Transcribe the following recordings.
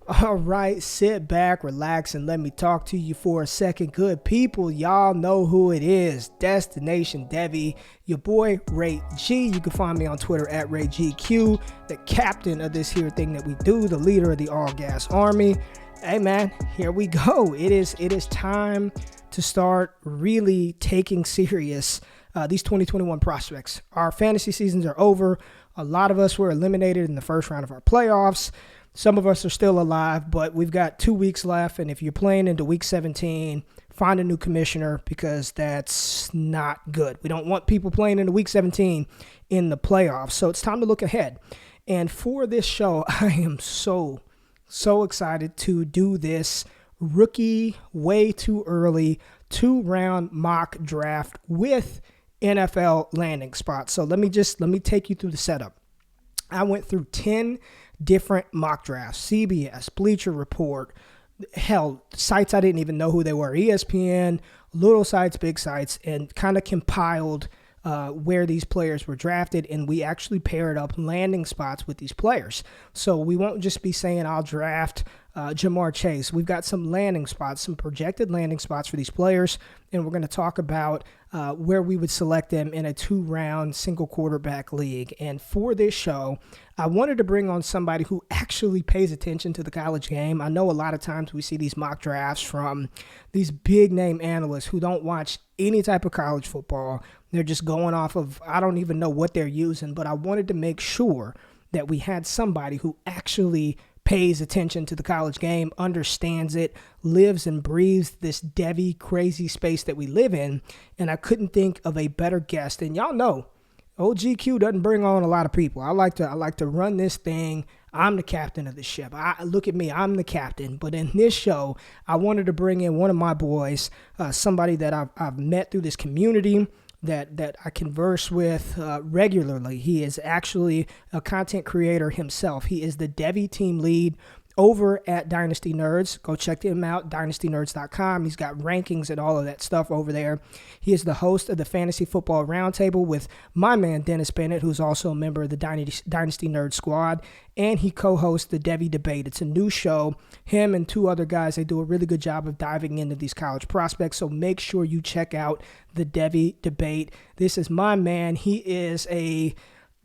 All right, sit back, relax, and let me talk to you for a second. Good people, y'all know who it is. Destination Devy, your boy Ray G. You can find me on Twitter at RayGQ, the captain of this here thing that we do, the leader of the All Gas Army. Hey man, here we go. It is time to start really taking serious these 2021 prospects. Our fantasy seasons are over. A lot of us were eliminated in the first round of our playoffs. Some of us are still alive, but we've got 2 weeks left. And if you're playing into week 17, find a new commissioner because that's not good. We don't want people playing into week 17 in the playoffs. So it's time to look ahead. And for this show, I am so excited to do this rookie way too early 2-round mock draft with NFL landing spots. So let me take you through the setup. I went through 10 different mock drafts, CBS, Bleacher Report, hell, sites I didn't even know who they were, ESPN, little sites, big sites, and kind of compiled where these players were drafted, and we actually paired up landing spots with these players. So we won't just be saying I'll draft Jamar Chase. We've got some landing spots, some projected landing spots for these players, and we're going to talk about where we would select them in a 2-round single quarterback league. And for this show, I wanted to bring on somebody who actually pays attention to the college game. I know a lot of times we see these mock drafts from these big name analysts who don't watch any type of college football. They're just going off of, I don't even know what they're using, but I wanted to make sure that we had somebody who actually pays attention to the college game, understands it, lives and breathes this Devy crazy space that we live in. And I couldn't think of a better guest. And y'all know, OGQ doesn't bring on a lot of people. I like to run this thing. I'm the captain of the ship. Look at me, I'm the captain. But in this show, I wanted to bring in one of my boys, somebody that I've met through this community, that I converse with regularly. He is actually a content creator himself. He is the Devy Team lead over at Dynasty Nerds. Go check him out, dynastynerds.com. He's got rankings and all of that stuff over there. He is the host of the Fantasy Football Roundtable with my man Dennis Bennett, who's also a member of the Dynasty Nerd Squad, and he co-hosts the Devy Debate. It's a new show. Him and 2 other guys, they do a really good job of diving into these college prospects, so make sure you check out the Devy Debate. This is my man. He is a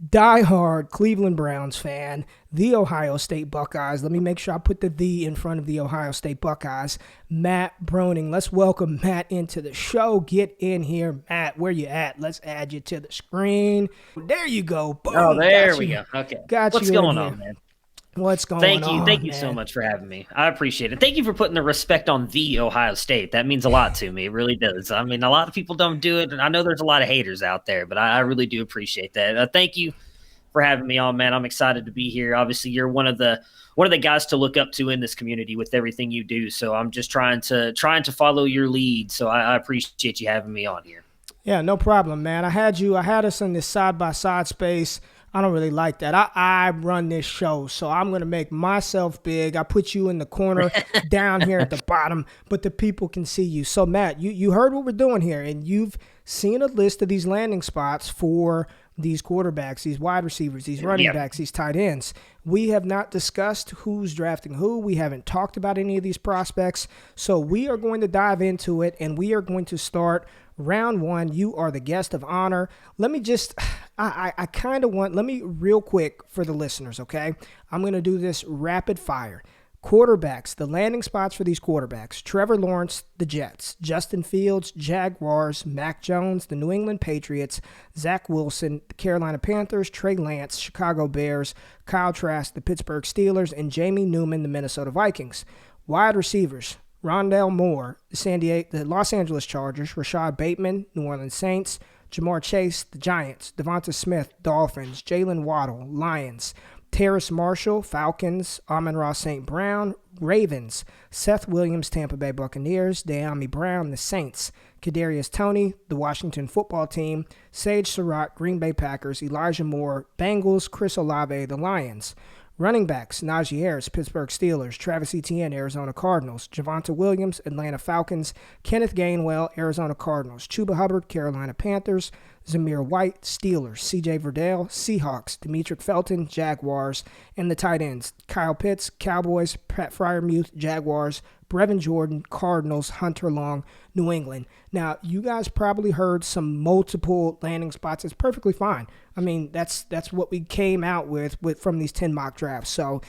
diehard Cleveland Browns fan, the Ohio State Buckeyes. Let me make sure I put the in front of the Ohio State Buckeyes. Matt Bruening. Let's welcome Matt into the show. Get in here, Matt. Where you at? Let's add you to the screen. There you go. Boom. Oh, there we go. Okay. What's going on, man? What's going on? Thank you so much for having me. I appreciate it. Thank you for putting the respect on the Ohio State. That means a lot to me. It really does. I mean, a lot of people don't do it, and I know there's a lot of haters out there, but I really do appreciate that. Thank you for having me on, man. I'm excited to be here. Obviously, you're one of the guys to look up to in this community with everything you do. So I'm just trying to follow your lead. So I appreciate you having me on here. Yeah, no problem, man. I had us in this side-by-side space. I don't really like that. I run this show, so I'm going to make myself big. I put you in the corner down here at the bottom, but the people can see you. So, Matt, you heard what we're doing here, and you've seen a list of these landing spots for these quarterbacks, these wide receivers, these running backs, these tight ends. We have not discussed who's drafting who. We haven't talked about any of these prospects. So we are going to dive into it, and we are going to start round 1. You are the guest of honor. Let me just, let me real quick for the listeners, okay? I'm going to do this rapid fire. Quarterbacks, the landing spots for these quarterbacks: Trevor Lawrence, the Jets; Justin Fields, Jaguars; Mac Jones, the New England Patriots; Zach Wilson, the Carolina Panthers; Trey Lance, Chicago Bears; Kyle Trask, the Pittsburgh Steelers; and Jamie Newman, the Minnesota Vikings. Wide receivers: Rondale Moore, the Los Angeles Chargers; Rashad Bateman, New Orleans Saints; Jamar Chase, the Giants; Devonta Smith, Dolphins; Jalen Waddle, Lions; Terrace Marshall, Falcons; Amon-Ra St. Brown, Ravens; Seth Williams, Tampa Bay Buccaneers; De'Ami Brown, the Saints; Kadarius Toney, the Washington Football Team; Sage Surratt, Green Bay Packers; Elijah Moore, Bengals; Chris Olave, the Lions. Running backs: Najee Harris, Pittsburgh Steelers; Travis Etienne, Arizona Cardinals; Javonte Williams, Atlanta Falcons; Kenneth Gainwell, Arizona Cardinals; Chuba Hubbard, Carolina Panthers; Zamir White, Steelers. C.J. Verdale, Seahawks. Demetric Felton, Jaguars. And the tight ends, Kyle Pitts, Cowboys. Pat Fryermuth, Jaguars. Brevin Jordan, Cardinals. Hunter Long, New England. Now, you guys probably heard some multiple landing spots. It's perfectly fine. I mean, that's what we came out with from these 10 mock drafts. So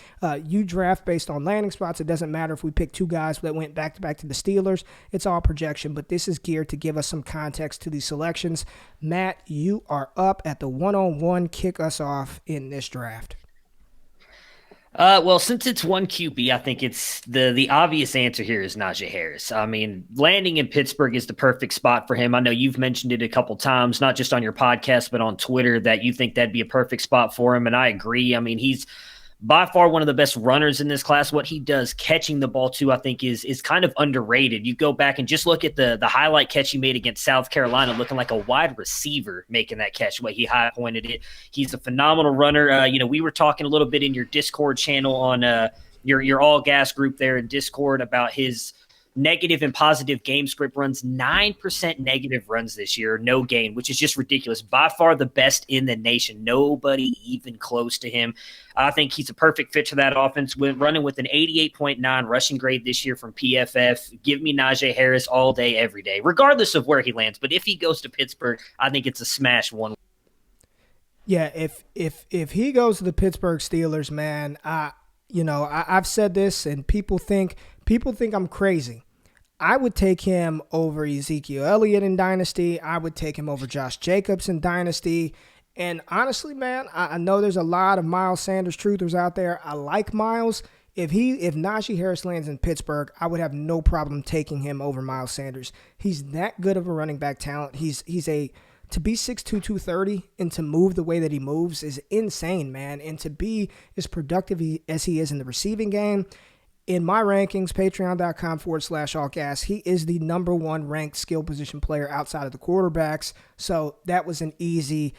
you draft based on landing spots. It doesn't matter if we pick two guys that went back-to-back to the Steelers. It's all projection, but this is geared to give us some context to these selections. Matt, you are up at the one-on-one. Kick us off in this draft. Well, since it's one QB, I think it's the obvious answer here is Najee Harris. I mean, landing in Pittsburgh is the perfect spot for him. I know you've mentioned it a couple times, not just on your podcast, but on Twitter, that you think that'd be a perfect spot for him. And I agree. I mean, he's by far one of the best runners in this class. What he does catching the ball too, I think is kind of underrated. You go back and just look at the highlight catch he made against South Carolina, looking like a wide receiver making that catch, the way he high pointed it. He's a phenomenal runner. We were talking a little bit in your Discord channel on your all gas group there in Discord about his negative and positive game script runs. 9% negative runs this year, no gain, which is just ridiculous. By far the best in the nation. Nobody even close to him. I think he's a perfect fit for that offense. Running with an 88.9 rushing grade this year from PFF. Give me Najee Harris all day, every day, regardless of where he lands. But if he goes to Pittsburgh, I think it's a smash one. Yeah, if he goes to the Pittsburgh Steelers, man, I've said this, and people think I'm crazy. I would take him over Ezekiel Elliott in Dynasty. I would take him over Josh Jacobs in Dynasty. And honestly, man, I know there's a lot of Miles Sanders truthers out there. I like Miles. If Najee Harris lands in Pittsburgh, I would have no problem taking him over Miles Sanders. He's that good of a running back talent. To be 6'2", 230 and to move the way that he moves is insane, man. And to be as productive as he is in the receiving game, in my rankings, patreon.com/allgas, he is the number one ranked skill position player outside of the quarterbacks. So that was an easy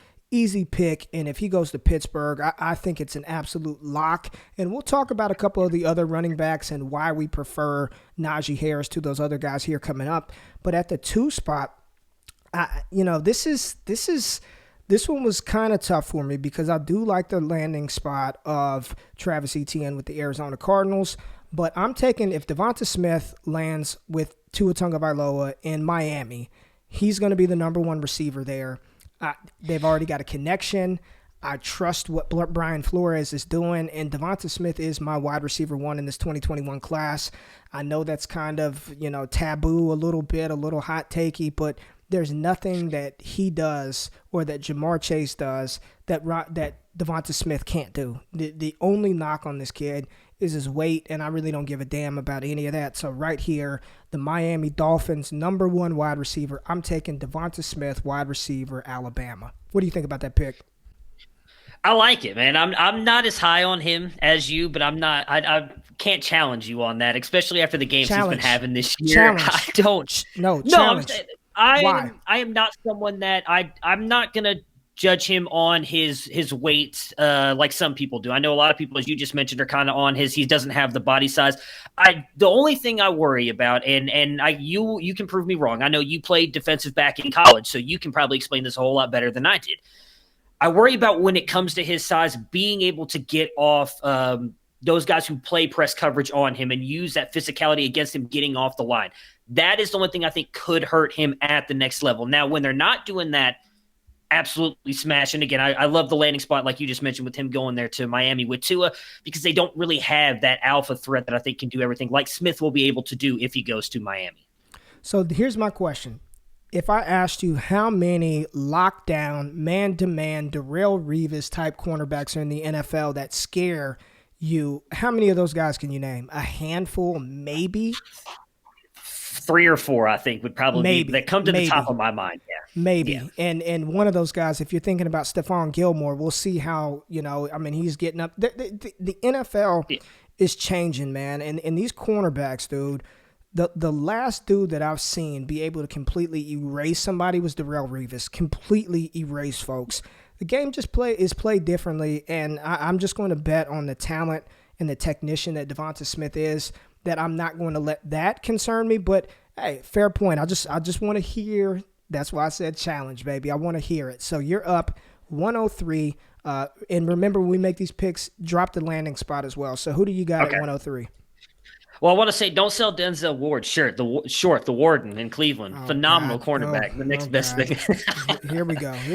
pick. And if he goes to Pittsburgh, I think it's an absolute lock. And we'll talk about a couple of the other running backs and why we prefer Najee Harris to those other guys here coming up. But at the 2 spot, this one was kind of tough for me because I do like the landing spot of Travis Etienne with the Arizona Cardinals. But I'm taking, if Devonta Smith lands with Tua Tagovailoa in Miami, he's going to be the number one receiver there. They've already got a connection. I trust what Brian Flores is doing, and Devonta Smith is my wide receiver one in this 2021 class. I know that's kind of, taboo a little bit, a little hot takey, but there's nothing that he does or that Jamar Chase does that Devonta Smith can't do. The only knock on this kid is his weight, and I really don't give a damn about any of that. So right here, the Miami Dolphins number one wide receiver, I'm taking Devonta Smith, wide receiver, Alabama. What do you think about that pick? I like it, man. I'm not as high on him as you, but I can't challenge you on that, especially after the games he's been having this year. I don't. No, challenge. I am not someone that I'm not gonna judge him on his weight like some people do. I know a lot of people, as you just mentioned, are kind of on he doesn't have the body size. The only thing I worry about, and you can prove me wrong. I know you played defensive back in college, so you can probably explain this a whole lot better than I did. I worry about when it comes to his size, being able to get off those guys who play press coverage on him and use that physicality against him getting off the line. That is the only thing I think could hurt him at the next level. Now, when they're not doing that, absolutely smash. And again, I love the landing spot, like you just mentioned, with him going there to Miami with Tua, because they don't really have that alpha threat that I think can do everything like Smith will be able to do if he goes to Miami. So here's my question. If I asked you how many lockdown, man-to-man, Darrelle Revis type cornerbacks are in the NFL that scare you, how many of those guys can you name? A handful, maybe? 3 or 4, I think, would probably be that come to the top of my mind. Yeah. Maybe. Yeah. And one of those guys, if you're thinking about Stephon Gilmore, we'll see how, he's getting up. The NFL is changing, man. And these cornerbacks, dude, the last dude that I've seen be able to completely erase somebody was Darrelle Revis. Completely erase, folks. The game is played differently, and I'm just going to bet on the talent and the technician that Devonta Smith is, that I'm not going to let that concern me. But hey, fair point. I just want to hear That's why I said challenge, baby. I want to hear it. So you're up 103. And remember, when we make these picks, drop the landing spot as well. So who do you got at 103? Well, I want to say don't sell Denzel Ward the Warden in Cleveland. Phenomenal cornerback. The next best thing. Here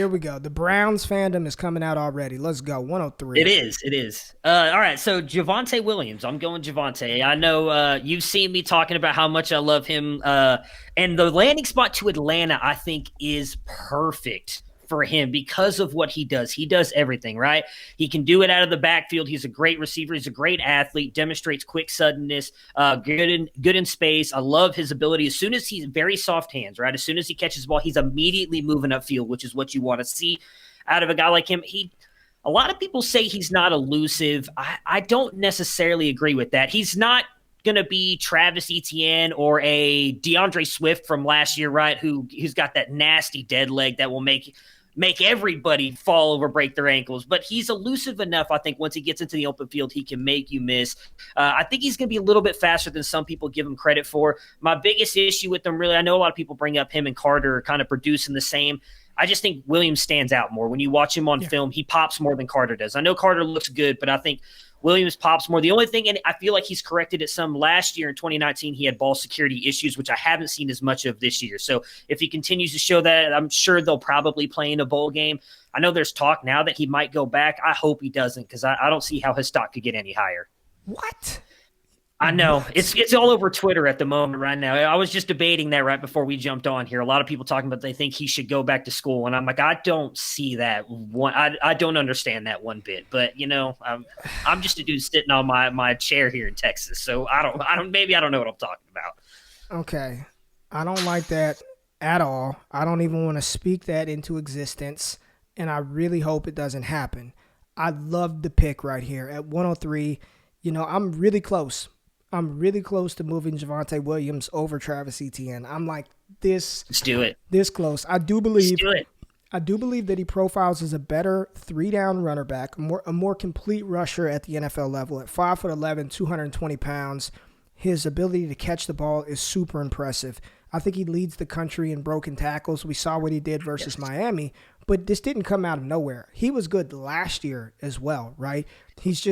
we go. The Browns fandom is coming out already. Let's go. 103. It is. All right, so Javonte Williams. I'm going Javonte. I know you've seen me talking about how much I love him. And the landing spot to Atlanta, I think, is perfect for him because of what he does. He does everything, right? He can do it out of the backfield. He's a great receiver. He's a great athlete, demonstrates quick suddenness, good in space. I love his ability. As soon as he's very soft hands, right? As soon as he catches the ball, he's immediately moving upfield, which is what you want to see out of a guy like him. A lot of people say he's not elusive. I don't necessarily agree with that. He's not going to be Travis Etienne or a DeAndre Swift from last year, right? Who's got that nasty dead leg that will make everybody fall over, break their ankles. But he's elusive enough, I think, once he gets into the open field, he can make you miss. I think he's going to be a little bit faster than some people give him credit for. My biggest issue with him, really, I know a lot of people bring up him and Carter kind of producing the same. I just think Williams stands out more. When you watch him on film, he pops more than Carter does. I know Carter looks good, but I think Williams pops more. The only thing, and I feel like he's corrected it some last year in 2019, he had ball security issues, which I haven't seen as much of this year. So if he continues to show that, I'm sure they'll probably play in a bowl game. I know there's talk now that he might go back. I hope he doesn't, because I don't see how his stock could get any higher. What? I know. It's all over Twitter at the moment right now. I was just debating that right before we jumped on here. A lot of people talking about they think he should go back to school. And I'm like, I don't see that one. I don't understand that one bit. But, I'm just a dude sitting on my chair here in Texas. So I don't know what I'm talking about. Okay. I don't like that at all. I don't even want to speak that into existence. And I really hope it doesn't happen. I love the pick right here at 103. I'm really close. I'm really close to moving Javonte Williams over Travis Etienne. I'm like this. Let's do it. This close. I do believe. Let's do it. I do believe that he profiles as a better 3-down runner back, a more complete rusher at the NFL level. At 5'11", 220 pounds, his ability to catch the ball is super impressive. I think he leads the country in broken tackles. We saw what he did versus Miami, but this didn't come out of nowhere. He was good last year as well, right? He's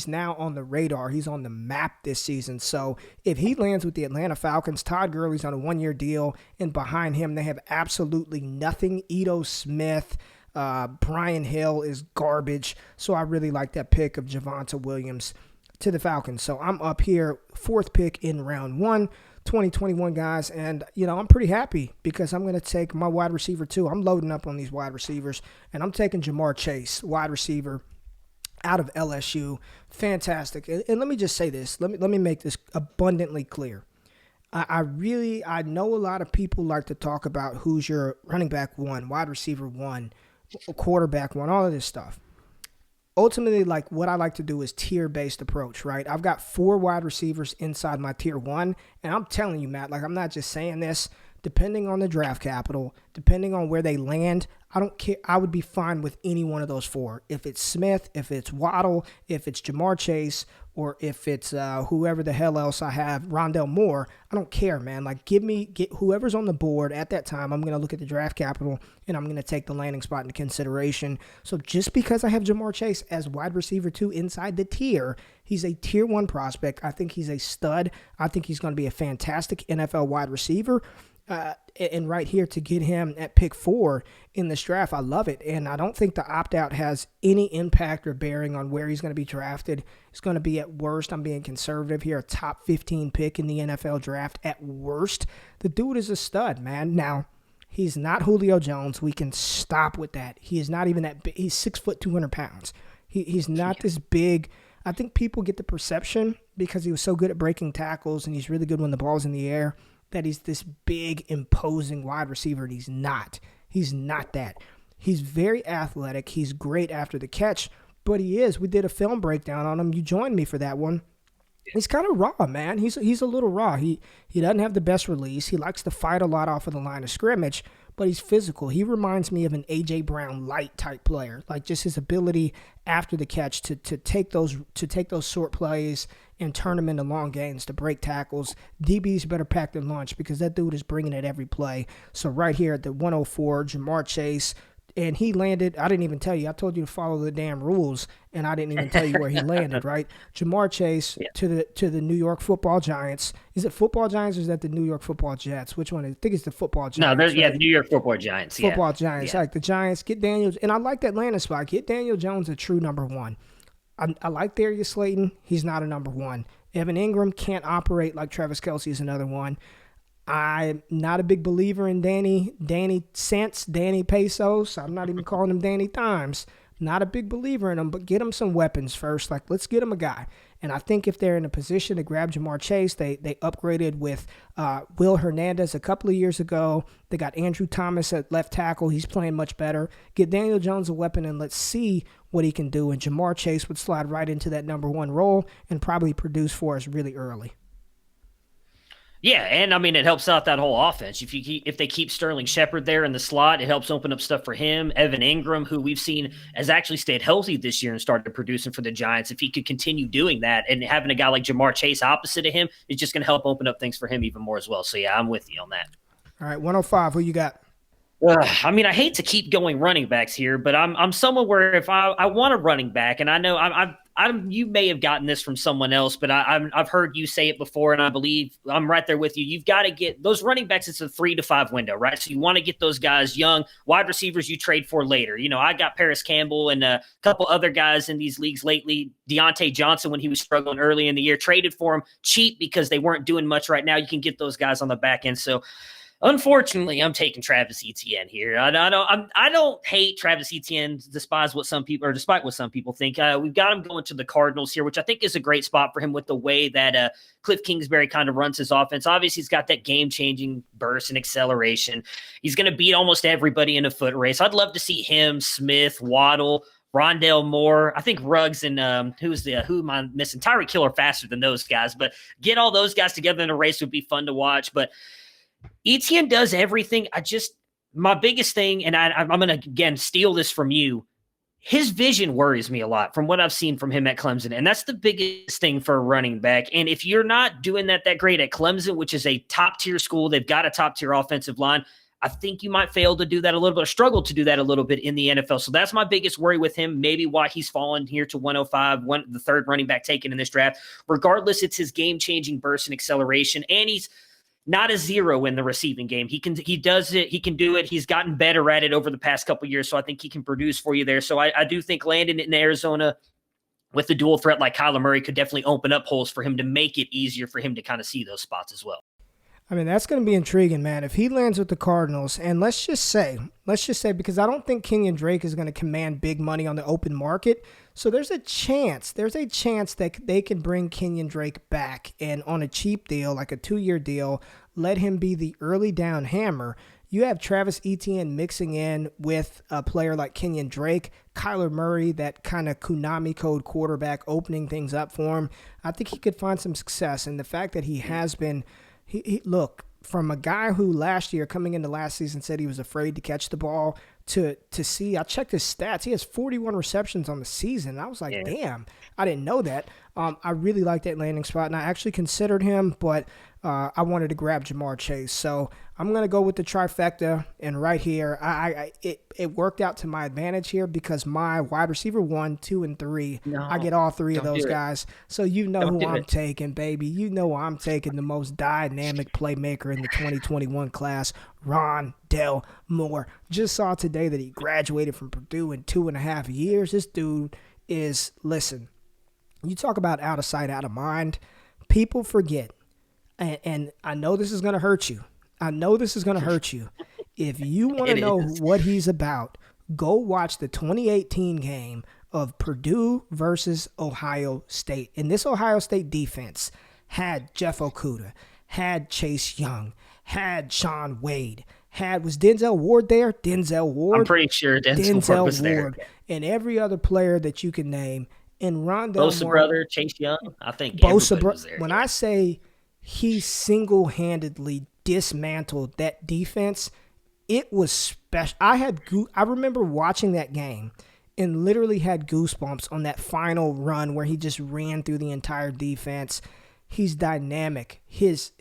now on the radar. He's on the map this season. So if he lands with the Atlanta Falcons, Todd Gurley's on a 1-year deal, and behind him they have absolutely nothing. Ito Smith, Brian Hill is garbage. So I really like that pick of Javonte Williams to the Falcons. So I'm up here, 4th pick in round 1. 2021 guys, and I'm pretty happy because I'm going to take my wide receiver too. I'm loading up on these wide receivers, and I'm taking Jamar Chase, wide receiver out of LSU. Fantastic. And let me just say this. Let me make this abundantly clear. I know a lot of people like to talk about who's your running back 1, wide receiver 1, quarterback 1, all of this stuff. Ultimately, like, what I like to do is tier-based approach, right? I've got 4 wide receivers inside my tier 1, and I'm telling you, Matt, like, I'm not just saying this. Depending on the draft capital, depending on where they land, I don't care. I would be fine with any one of those 4. If it's Smith, if it's Waddle, if it's Jamar Chase, or if it's whoever the hell else I have, Rondell Moore, I don't care, man. Like, get whoever's on the board at that time. I'm going to look at the draft capital, and I'm going to take the landing spot into consideration. So just because I have Jamar Chase as wide receiver 2 inside the tier, he's a tier 1 prospect. I think he's a stud. I think he's going to be a fantastic NFL wide receiver. And right here to get him at pick 4 in this draft, I love it. And I don't think the opt-out has any impact or bearing on where he's going to be drafted. It's going to be, at worst, I'm being conservative here, a top 15 pick in the NFL draft at worst. The dude is a stud, man. Now, he's not Julio Jones. We can stop with that. He is not even that big. He's 6 foot, 200 pounds. He's not this big. I think people get the perception because he was so good at breaking tackles and he's really good when the ball's in the air, that he's this big, imposing wide receiver, and he's not. He's not that. He's very athletic. He's great after the catch, but he is. We did a film breakdown on him. You joined me for that one. He's kind of raw, man. He's a little raw. He doesn't have the best release. He likes to fight a lot off of the line of scrimmage, but he's physical. He reminds me of an A.J. Brown light type player, like just his ability after the catch to take those short plays and turn them into long gains, to break tackles. DBs better pack their lunch because that dude is bringing it every play. So right here at the 104, Jamar Chase, and he landed, I didn't even tell you. I told you to follow the damn rules, and I didn't even tell you where he landed, right? Jamar Chase to the New York Football Giants. Is it Football Giants or is that the New York Football Jets? Which one? I think it's the Football Giants. No, there's right? New York Football Giants. Football Giants. Like the Giants, get Daniels. And I like that Atlanta spot. Get Daniel Jones a true number one. I like Darius Slayton. He's not a number one. Evan Ingram can't operate like Travis Kelce is another one. I'm not a big believer in Danny Pesos. I'm not even calling him Danny Dimes. Not a big believer in him, but get him some weapons first. Like, let's get him a guy. And I think if they're in a position to grab Jamar Chase, they upgraded with Will Hernandez a couple of years ago. They got Andrew Thomas at left tackle. He's playing much better. Get Daniel Jones a weapon, and let's see what he can do. And Jamar Chase would slide right into that number one role and probably produce for us really early. Yeah, and I mean, it helps out that whole offense. If they keep Sterling Shepard there in the slot, it helps open up stuff for him. Evan Ingram, who we've seen has actually stayed healthy this year and started producing for the Giants, if he could continue doing that and having a guy like Jamar Chase opposite of him, it's just going to help open up things for him even more as well. So, yeah, I'm with you on that. All right, 105, who you got? I mean, I hate to keep going running backs here, but I'm someone where if I want a running back, and I know you may have gotten this from someone else, but I've heard you say it before, and I believe I'm right there with you. You've got to get those running backs. It's a 3 to 5 window, right? So you want to get those guys young. Wide receivers you trade for later. You know, I got Paris Campbell and a couple other guys in these leagues lately. Deontay Johnson, when he was struggling early in the year, traded for him cheap because they weren't doing much right now. You can get those guys on the back end. So unfortunately, I'm taking Travis Etienne here. I don't hate Travis Etienne, despite what some people think. We've got him going to the Cardinals here, which I think is a great spot for him with the way that Cliff Kingsbury kind of runs his offense. Obviously, he's got that game-changing burst and acceleration. He's going to beat almost everybody in a foot race. I'd love to see him, Smith, Waddle, Rondale Moore. I think Ruggs and who am I missing? Tyreek Hill are faster than those guys, but get all those guys together in a race would be fun to watch. But Etienne does everything. My biggest thing, and I'm going to, again, steal this from you, his vision worries me a lot from what I've seen from him at Clemson, and that's the biggest thing for a running back. And if you're not doing that great at Clemson, which is a top-tier school, they've got a top-tier offensive line, I think you might fail to do that a little bit, or struggle to do that a little bit in the NFL. So that's my biggest worry with him, maybe why he's fallen here to 105, the third running back taken in this draft. Regardless, it's his game-changing burst and acceleration, and he's not a zero in the receiving game. He does it. He can do it. He's gotten better at it over the past couple of years. So I think he can produce for you there. So I do think landing in Arizona with the dual threat like Kyler Murray could definitely open up holes for him to make it easier for him to kind of see those spots as well. I mean, that's going to be intriguing, man. If he lands with the Cardinals, and let's just say, because I don't think Kenyon Drake is going to command big money on the open market. So there's a chance that they can bring Kenyon Drake back and on a cheap deal, like a 2-year deal, let him be the early down hammer. You have Travis Etienne mixing in with a player like Kenyon Drake, Kyler Murray, that kind of Konami code quarterback, opening things up for him. I think he could find some success. And the fact that he has been, look, from a guy who last year, coming into last season, said he was afraid to catch the ball, to see, I checked his stats. He has 41 receptions on the season. And I was like, damn, I didn't know that. I really like that landing spot, and I actually considered him, but I wanted to grab Jamar Chase. So I'm going to go with the trifecta, and right here, it worked out to my advantage here because my wide receiver 1, 2, and 3, I get all 3 of those guys. So you know who I'm taking, baby. You know I'm taking the most dynamic playmaker in the 2021 class, Rondale Moore. Just saw today that he graduated from Purdue in 2.5 years. This dude is, listen, you talk about out of sight, out of mind. People forget. And I know this is going to hurt you. If you want to know what he's about, go watch the 2018 game of Purdue versus Ohio State. And this Ohio State defense had Jeff Okudah, had Chase Young, had Sean Wade, was Denzel Ward there? Denzel Ward. I'm pretty sure Denzel Ward was there. And every other player that you can name. And Rondale Bosa Moore, brother, Chase Young. I think Bosa was there. When I say he single-handedly dismantled that defense, it was special. I remember watching that game and literally had goosebumps on that final run where he just ran through the entire defense. He's dynamic. His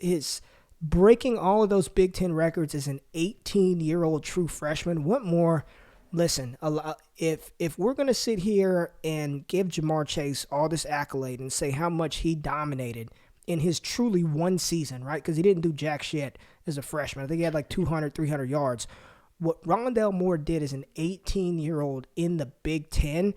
breaking all of those Big Ten records as an 18-year-old true freshman. What more? Listen, if we're going to sit here and give Ja'Marr Chase all this accolade and say how much he dominated in his truly one season, right? Because he didn't do jack shit as a freshman. I think he had like 200, 300 yards. What Rondale Moore did as an 18-year-old in the Big Ten,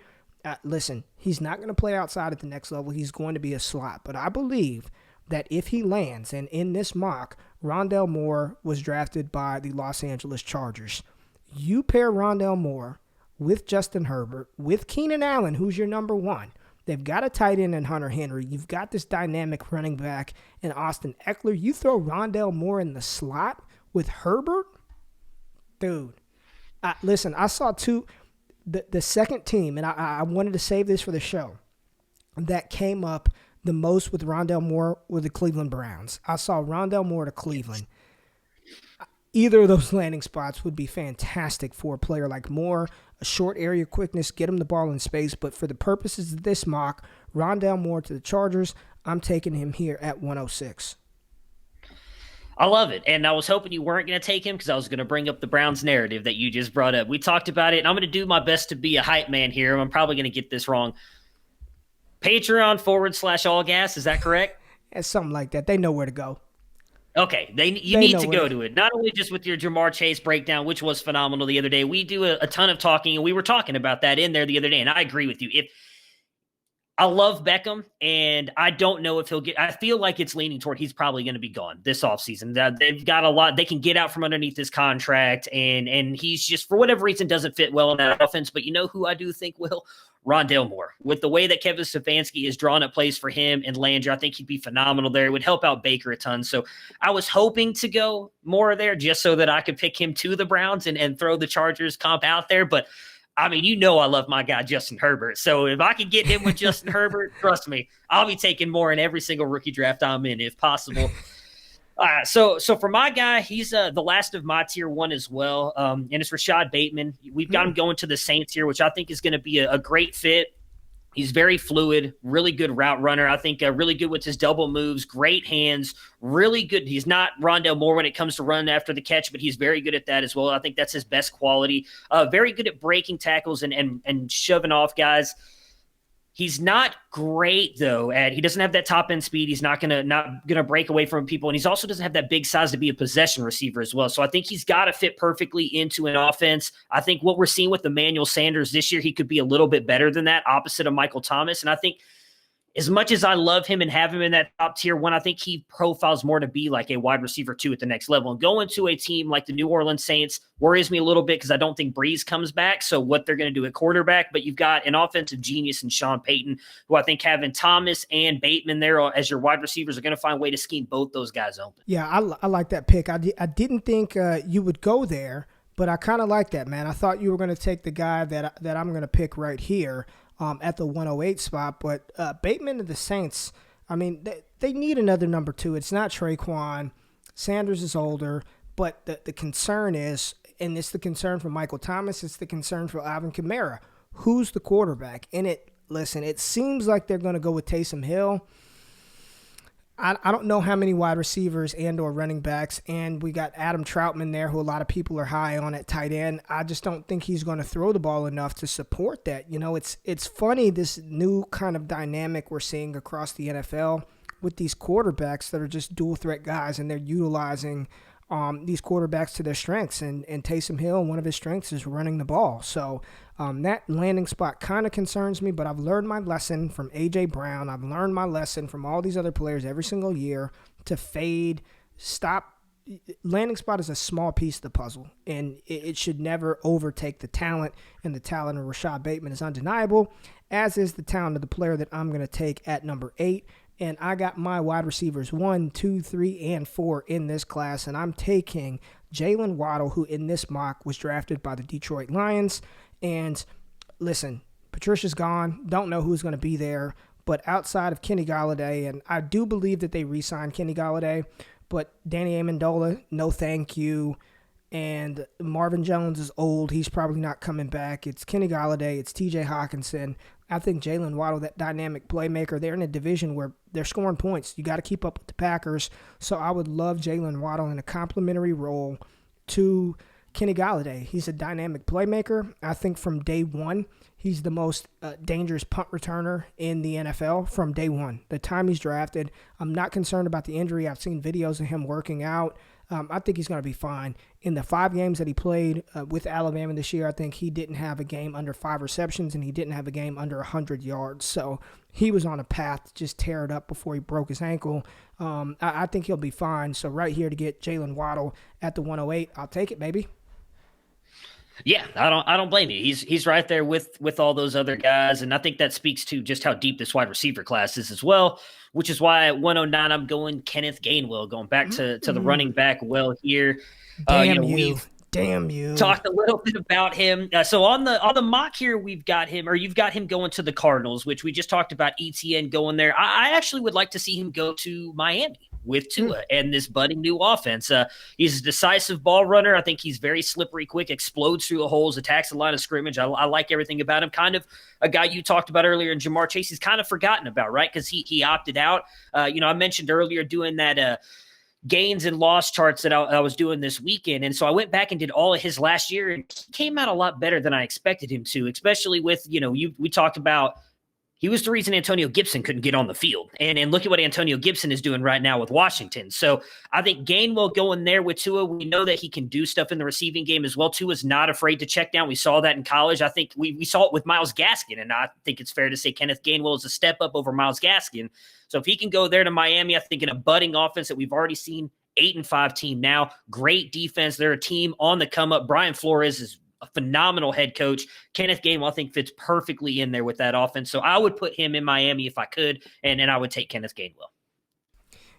listen, he's not going to play outside at the next level. He's going to be a slot. But I believe that if he lands, and in this mock, Rondale Moore was drafted by the Los Angeles Chargers. You pair Rondale Moore with Justin Herbert, with Keenan Allen, who's your number one. They've got a tight end in Hunter Henry. You've got this dynamic running back in Austin Eckler. You throw Rondale Moore in the slot with Herbert? Dude, listen, I saw the second team, and I wanted to save this for the show, that came up the most with Rondale Moore were the Cleveland Browns. I saw Rondale Moore to Cleveland. Either of those landing spots would be fantastic for a player like Moore, a short area quickness, get him the ball in space. But for the purposes of this mock, Rondale Moore to the Chargers, I'm taking him here at 106. I love it. And I was hoping you weren't going to take him because I was going to bring up the Browns narrative that you just brought up. We talked about it, and I'm going to do my best to be a hype man here. I'm probably going to get this wrong. Patreon /allgas, is that correct? It's something like that. They know where to go. Okay, you need to go to it. Not only just with your Ja'Marr Chase breakdown, which was phenomenal the other day. We do a ton of talking, and we were talking about that in there the other day, and I agree with you. I love Beckham, and I don't know if he'll get – I feel like it's leaning toward he's probably going to be gone this offseason. They've got a lot – they can get out from underneath his contract, and he's just, for whatever reason, doesn't fit well in that offense. But you know who I do think will? Rondale Moore. With the way that Kevin Stefanski is drawn up plays for him and Landry, I think he'd be phenomenal there. It would help out Baker a ton. So I was hoping to go more there just so that I could pick him to the Browns and throw the Chargers comp out there. But I mean, you know I love my guy, Justin Herbert. So if I can get him with Justin Herbert, trust me, I'll be taking more in every single rookie draft I'm in if possible. So for my guy, he's the last of my tier one as well, and it's Rashad Bateman. We've got him going to the Saints here, which I think is going to be a great fit. He's very fluid, really good route runner. I think really good with his double moves, great hands, really good. He's not Rondale Moore when it comes to running after the catch, but he's very good at that as well. I think that's his best quality. Very good at breaking tackles and shoving off guys. He's not great though. He doesn't have that top end speed. He's not gonna break away from people, and he also doesn't have that big size to be a possession receiver as well. So I think he's got to fit perfectly into an offense. I think what we're seeing with Emmanuel Sanders this year, he could be a little bit better than that, opposite of Michael Thomas. And I think as much as I love him and have him in that top tier one, I think he profiles more to be like a wide receiver 2 at the next level. And going to a team like the New Orleans Saints worries me a little bit because I don't think Breeze comes back. So what they're going to do at quarterback, but you've got an offensive genius in Sean Payton, who I think having Thomas and Bateman there as your wide receivers are going to find a way to scheme both those guys open. Yeah, I like that pick. I didn't think you would go there, but I kind of like that, man. I thought you were going to take the guy that I'm going to pick right here. At the 108 spot, but Bateman of the Saints, I mean, they need another number 2. It's not Traquan. Sanders is older, but the concern is, and it's the concern for Michael Thomas, it's the concern for Alvin Kamara. Who's the quarterback? And it seems like they're going to go with Taysom Hill. I don't know how many wide receivers and or running backs, and we got Adam Troutman there, who a lot of people are high on at tight end. I just don't think he's going to throw the ball enough to support that. You know, it's funny, this new kind of dynamic we're seeing across the NFL with these quarterbacks that are just dual threat guys, and they're utilizing these quarterbacks to their strengths. And Taysom Hill, one of his strengths is running the ball. So that landing spot kind of concerns me, but I've learned my lesson from A.J. Brown. I've learned my lesson from all these other players every single year to fade, stop. Landing spot is a small piece of the puzzle, and it should never overtake the talent, and the talent of Rashad Bateman is undeniable, as is the talent of the player that I'm going to take at number 8. And I got my wide receivers 1, 2, 3, and 4 in this class, and I'm taking Jalen Waddle, who in this mock was drafted by the Detroit Lions. And listen, Patricia's gone. Don't know who's going to be there. But outside of Kenny Golladay, and I do believe that they re-signed Kenny Golladay, but Danny Amendola, no thank you. and Marvin Jones is old. He's probably not coming back. It's Kenny Golladay. It's T.J. Hawkinson. I think Jalen Waddle, that dynamic playmaker, they're in a division where they're scoring points. You got to keep up with the Packers. So I would love Jalen Waddle in a complementary role to Kenny Golladay. He's a dynamic playmaker. I think from day one, he's the most dangerous punt returner in the NFL from day one. The time he's drafted, I'm not concerned about the injury. I've seen videos of him working out. I think he's going to be fine. In the 5 games that he played with Alabama this year, I think he didn't have a game under 5 receptions, and he didn't have a game under 100 yards. So he was on a path to just tear it up before he broke his ankle. I think he'll be fine. So right here to get Jalen Waddle at the 108, I'll take it, baby. Yeah, I don't blame you. He's right there with all those other guys, and I think that speaks to just how deep this wide receiver class is as well, which is why at 109 I'm going Kenneth Gainwell, going back to the running back well here. Damn you. Talked a little bit about him. So on the mock here, we've got him, or you've got him going to the Cardinals, which we just talked about ETN going there. I actually would like to see him go to Miami with Tua and this budding new offense. He's a decisive ball runner. I think he's very slippery, quick, explodes through the holes, attacks the line of scrimmage. I like everything about him. Kind of a guy you talked about earlier in Jamar Chase. He's kind of forgotten about, right? Because he opted out. I mentioned earlier doing that gains and loss charts that I was doing this weekend. And so I went back and did all of his last year, and he came out a lot better than I expected him to, especially with, we talked about he was the reason Antonio Gibson couldn't get on the field. And look at what Antonio Gibson is doing right now with Washington. So I think Gainwell going there with Tua, we know that he can do stuff in the receiving game as well. Tua's not afraid to check down. We saw that in college. I think we saw it with Myles Gaskin, and I think it's fair to say Kenneth Gainwell is a step up over Myles Gaskin. So if he can go there to Miami, I think in a budding offense that we've already seen, 8-5 team now, great defense. They're a team on the come up. Brian Flores is a phenomenal head coach. Kenneth Gainwell, I think, fits perfectly in there with that offense. So I would put him in Miami if I could, and I would take Kenneth Gainwell.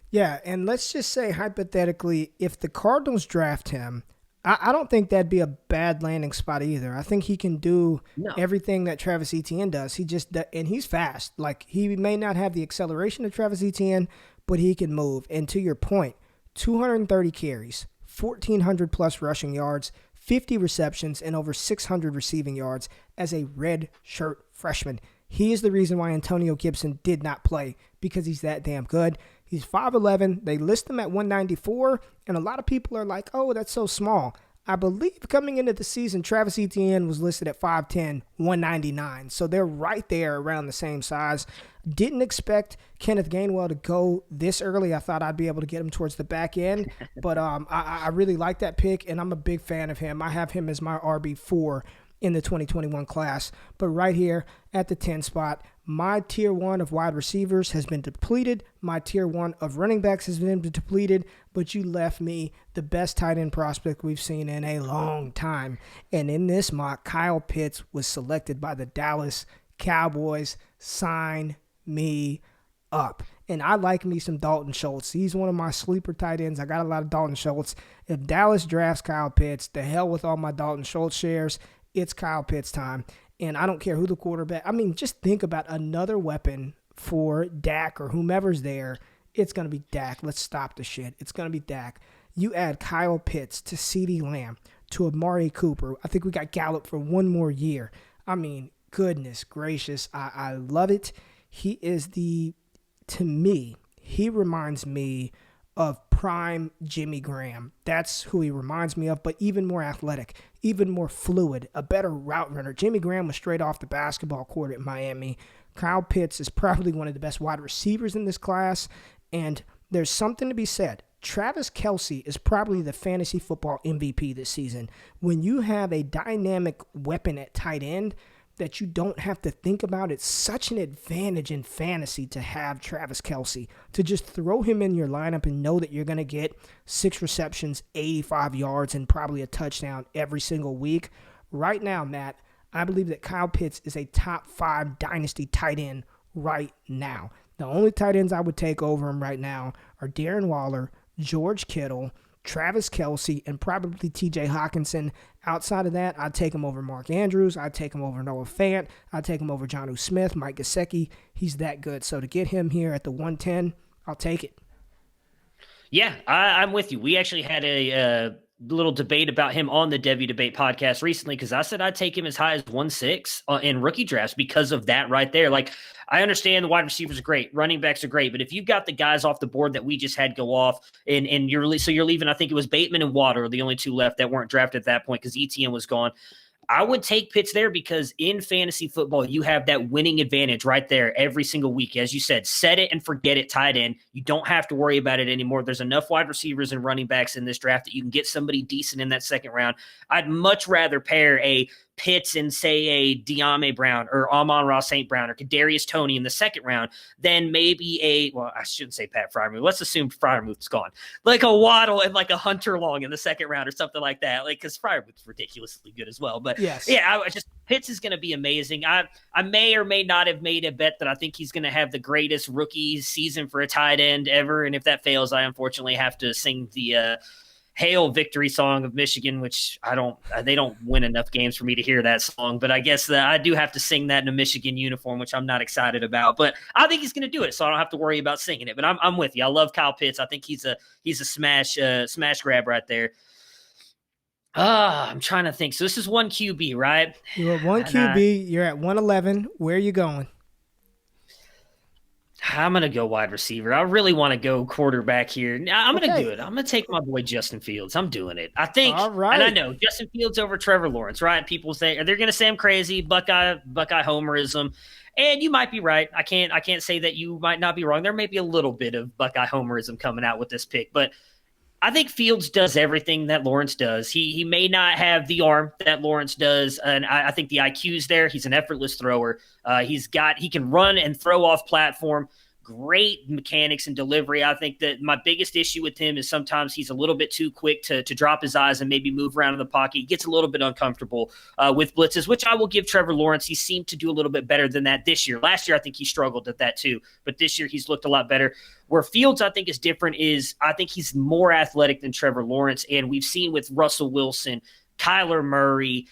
Yeah, and let's just say hypothetically, if the Cardinals draft him, I don't think that'd be a bad landing spot either. I think he can do everything that Travis Etienne does. And he's fast. Like, he may not have the acceleration of Travis Etienne, but he can move. And to your point, 230 carries, 1,400 plus rushing yards, 50 receptions, and over 600 receiving yards as a red shirt freshman. He is the reason why Antonio Gibson did not play, because he's that damn good. He's 5'11". They list him at 194, and a lot of people are like, oh, that's so small. I believe coming into the season, Travis Etienne was listed at 5'10", 199. So they're right there around the same size. Didn't expect Kenneth Gainwell to go this early. I thought I'd be able to get him towards the back end. But I really like that pick, and I'm a big fan of him. I have him as my RB4 in the 2021 class. But right here at the 10 spot, my tier 1 of wide receivers has been depleted. My tier 1 of running backs has been depleted. But you left me the best tight end prospect we've seen in a long time. And in this mock, Kyle Pitts was selected by the Dallas Cowboys. Sign me up. And I like me some Dalton Schultz. He's one of my sleeper tight ends. I got a lot of Dalton Schultz. If Dallas drafts Kyle Pitts, the hell with all my Dalton Schultz shares. It's Kyle Pitts time. And I don't care who the quarterback. I mean, just think about another weapon for Dak or whomever's there. It's going to be Dak. Let's stop the shit. It's going to be Dak. You add Kyle Pitts to CeeDee Lamb to Amari Cooper. I think we got Gallup for one more year. I mean, goodness gracious. I love it. He reminds me of prime Jimmy Graham. That's who he reminds me of, but even more athletic, even more fluid, a better route runner. Jimmy Graham was straight off the basketball court at Miami. Kyle Pitts is probably one of the best wide receivers in this class, and there's something to be said. Travis Kelce is probably the fantasy football MVP this season. When you have a dynamic weapon at tight end that you don't have to think about, it's such an advantage in fantasy to have Travis Kelce, to just throw him in your lineup and know that you're going to get 6 receptions, 85 yards, and probably a touchdown every single week. Right now, Matt, I believe that Kyle Pitts is a top 5 dynasty tight end right now. The only tight ends I would take over him right now are Darren Waller, George Kittle, Travis Kelce, and probably T.J. Hawkinson. Outside of that, I'd take him over Mark Andrews. I'd take him over Noah Fant. I'd take him over Jonnu Smith, Mike Gesicki. He's that good. So to get him here at the 110, I'll take it. Yeah, I'm with you. We actually had a little debate about him on the Devy Debate podcast recently because I said I'd take him as high as 1.6 in rookie drafts because of that right there. Like, I understand the wide receivers are great, running backs are great, but if you've got the guys off the board that we just had go off, and you're leaving, I think it was Bateman and Water, the only two left that weren't drafted at that point because ETN was gone. I would take Pitts there because in fantasy football, you have that winning advantage right there every single week. As you said, set it and forget it tight end. You don't have to worry about it anymore. There's enough wide receivers and running backs in this draft that you can get somebody decent in that second round. I'd much rather pair a Pitts and say a De'Ami Brown or Amon-Ra St. Brown or Kadarius Toney in the second round than maybe I shouldn't say Pat Freiermuth. Let's assume Freiermuth's gone. Like a Waddle and like a Hunter Long in the second round or something like that. Like, because Freiermuth's ridiculously good as well. But yes, yeah, Pitts is going to be amazing. I may or may not have made a bet that I think he's going to have the greatest rookie season for a tight end ever. And if that fails, I unfortunately have to sing the Hail victory song of Michigan, which they don't win enough games for me to hear that song, but I guess I do have to sing that in a Michigan uniform, which I'm not excited about, but I think he's going to do it. So I don't have to worry about singing it, but I'm with you. I love Kyle Pitts. I think he's a smash grab right there. I'm trying to think. So this is one QB, right? You're at one QB. You're at 111. Where are you going? I'm going to go wide receiver. I really want to go quarterback here. I'm going to do it. I'm going to take my boy Justin Fields. I'm doing it. I think, all right. And I know Justin Fields over Trevor Lawrence, right? People say, they're going to say I'm crazy, Buckeye homerism. And you might be right. I can't say that you might not be wrong. There may be a little bit of Buckeye homerism coming out with this pick, but I think Fields does everything that Lawrence does. He may not have the arm that Lawrence does, and I think the IQ's there. He's an effortless thrower. He can run and throw off platform. Great mechanics and delivery. I think that my biggest issue with him is sometimes he's a little bit too quick to drop his eyes and maybe move around in the pocket. He gets a little bit uncomfortable with blitzes, which I will give Trevor Lawrence. He seemed to do a little bit better than that this year. Last year, I think he struggled at that too, but this year he's looked a lot better. Where Fields, I think, is different is I think he's more athletic than Trevor Lawrence, and we've seen with Russell Wilson, Kyler Murray,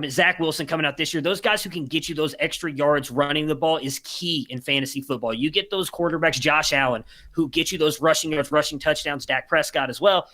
Zach Wilson coming out this year, those guys who can get you those extra yards running the ball is key in fantasy football. You get those quarterbacks, Josh Allen, who get you those rushing yards, rushing touchdowns, Dak Prescott as well.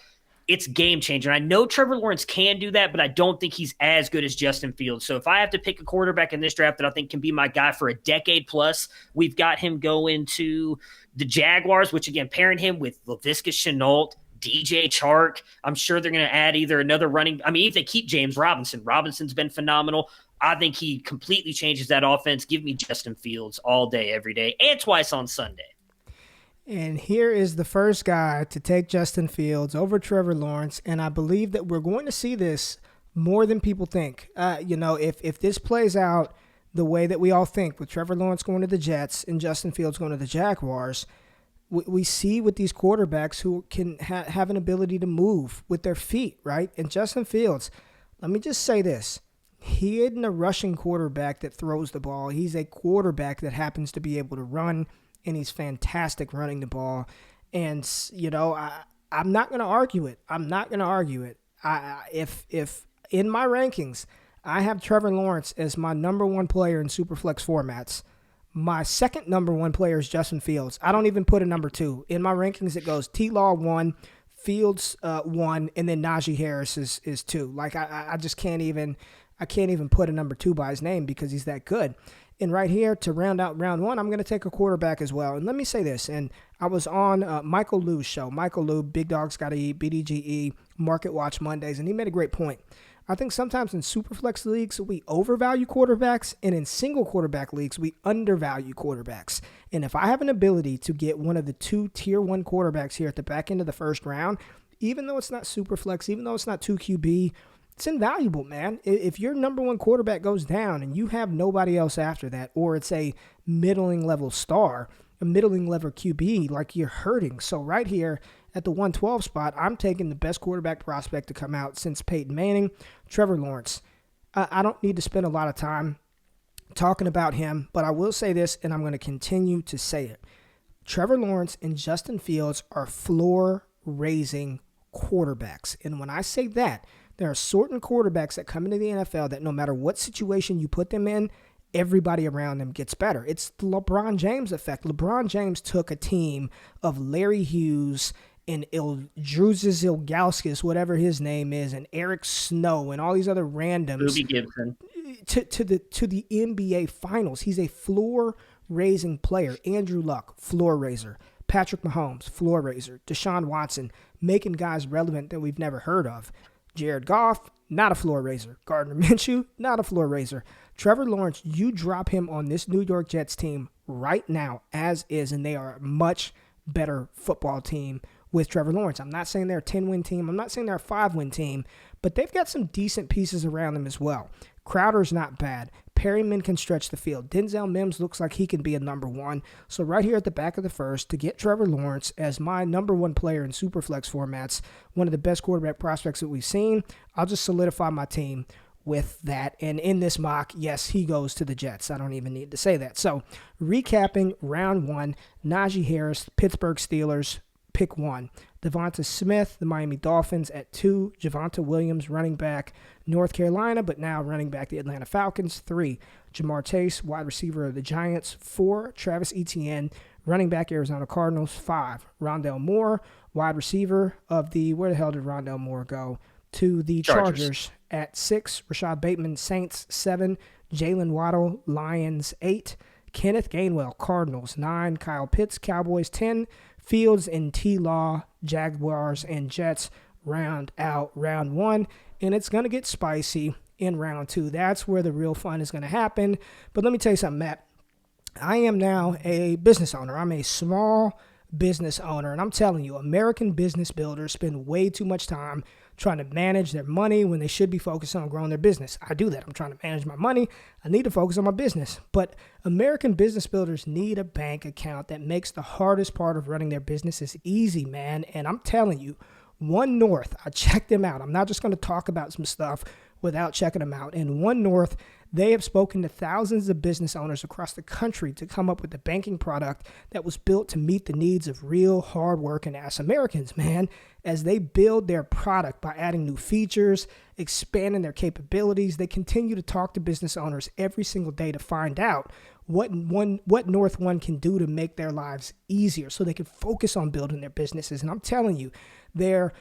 It's game changer. I know Trevor Lawrence can do that, but I don't think he's as good as Justin Fields. So if I have to pick a quarterback in this draft that I think can be my guy for a decade plus, we've got him going to the Jaguars, which again, pairing him with Laviska Shenault, DJ Chark. I'm sure they're going to add either another running. If they keep James Robinson, Robinson's been phenomenal. I think he completely changes that offense. Give me Justin Fields all day, every day, and twice on Sunday. And here is the first guy to take Justin Fields over Trevor Lawrence, and I believe that we're going to see this more than people think. If this plays out the way that we all think, with Trevor Lawrence going to the Jets and Justin Fields going to the Jaguars, we see with these quarterbacks who can have an ability to move with their feet, right? And Justin Fields, let me just say this. He isn't a rushing quarterback that throws the ball. He's a quarterback that happens to be able to run, and he's fantastic running the ball. And, I'm not going to argue it. If in my rankings, I have Trevor Lawrence as my number one player in Superflex formats. My second number one player is Justin Fields. I don't even put a number two. In my rankings, it goes T-Law 1, Fields 1, and then Najee Harris is 2. Like, I just can't even put a number 2 by his name because he's that good. And right here, to round out round 1, I'm going to take a quarterback as well. And let me say this, and I was on Michael Liu's show. Michael Liu, Big Dogs Gotta Eat, BDGE, Market Watch Mondays, and he made a great point. I think sometimes in Superflex leagues, we overvalue quarterbacks, and in single quarterback leagues, we undervalue quarterbacks. And if I have an ability to get one of the 2 tier 1 quarterbacks here at the back end of the first round, even though it's not Superflex, even though it's not 2 QB, it's invaluable, man. If your number 1 quarterback goes down and you have nobody else after that, or it's a middling level star, a middling level QB, like, you're hurting. So right here at the 112 spot, I'm taking the best quarterback prospect to come out since Peyton Manning, Trevor Lawrence. I don't need to spend a lot of time talking about him, but I will say this, and I'm going to continue to say it. Trevor Lawrence and Justin Fields are floor-raising quarterbacks. And when I say that, there are certain quarterbacks that come into the NFL that no matter what situation you put them in, everybody around them gets better. It's the LeBron James effect. LeBron James took a team of Larry Hughes and Druzes Ilgauskas, whatever his name is, and Eric Snow and all these other randoms Booby Gibson to the NBA Finals. He's a floor raising player. Andrew Luck, floor raiser. Patrick Mahomes, floor raiser. Deshaun Watson, making guys relevant that we've never heard of. Jared Goff, not a floor raiser. Gardner Minshew, not a floor raiser. Trevor Lawrence, you drop him on this New York Jets team right now as is, and they are a much better football team with Trevor Lawrence. I'm not saying they're a 10-win team. I'm not saying they're a 5-win team, but they've got some decent pieces around them as well. Crowder's not bad. Perryman can stretch the field. Denzel Mims looks like he can be a number one. So right here at the back of the first, to get Trevor Lawrence as my number one player in Superflex formats, one of the best quarterback prospects that we've seen, I'll just solidify my team with that. And in this mock, yes, he goes to the Jets. I don't even need to say that. So recapping round one, Najee Harris, Pittsburgh Steelers, pick 1. Devonta Smith, the Miami Dolphins at 2. Javonte Williams, running back, North Carolina, but now running back the Atlanta Falcons, 3. Jamar Chase, wide receiver of the Giants, 4. Travis Etienne, running back, Arizona Cardinals, 5. Rondell Moore, wide receiver of the, where the hell did Rondell Moore go? To the Chargers at 6. Rashad Bateman, Saints, 7. Jalen Waddle, Lions, 8. Kenneth Gainwell, Cardinals, 9. Kyle Pitts, Cowboys, 10. Fields and T-Law, Jaguars and Jets round out round 1. And it's going to get spicy in round 2. That's where the real fun is going to happen. But let me tell you something, Matt. I am now a business owner. I'm a small business owner. And I'm telling you, American business builders spend way too much time trying to manage their money when they should be focused on growing their business. I do that. I'm trying to manage my money. I need to focus on my business. But American business builders need a bank account that makes the hardest part of running their businesses easy, man. And I'm telling you, One North, I checked them out. I'm not just going to talk about some stuff without checking them out. And One North, they have spoken to thousands of business owners across the country to come up with a banking product that was built to meet the needs of real hard-working ass Americans, man, as they build their product by adding new features, expanding their capabilities. They continue to talk to business owners every single day to find out what North One can do to make their lives easier so they can focus on building their businesses. And I'm telling you, they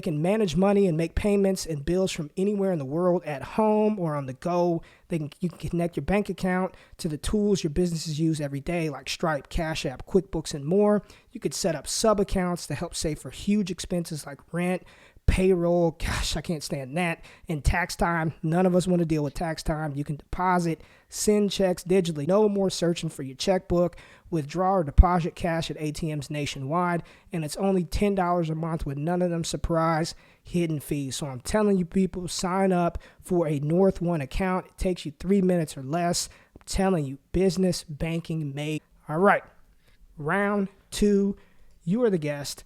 can manage money and make payments and bills from anywhere in the world, at home or on the go. You can connect your bank account to the tools your businesses use every day, like Stripe, Cash App, QuickBooks, and more. You could set up sub-accounts to help save for huge expenses like rent, payroll. Gosh, I can't stand that. And tax time. None of us want to deal with tax time. You can deposit, send checks digitally. No more searching for your checkbook. Withdraw or deposit cash at ATMs nationwide. And it's only $10 a month with none of them surprise hidden fees. So I'm telling you, people, sign up for a North One account. It takes you 3 minutes or less. I'm telling you, business banking made. All right. Round 2. You are the guest.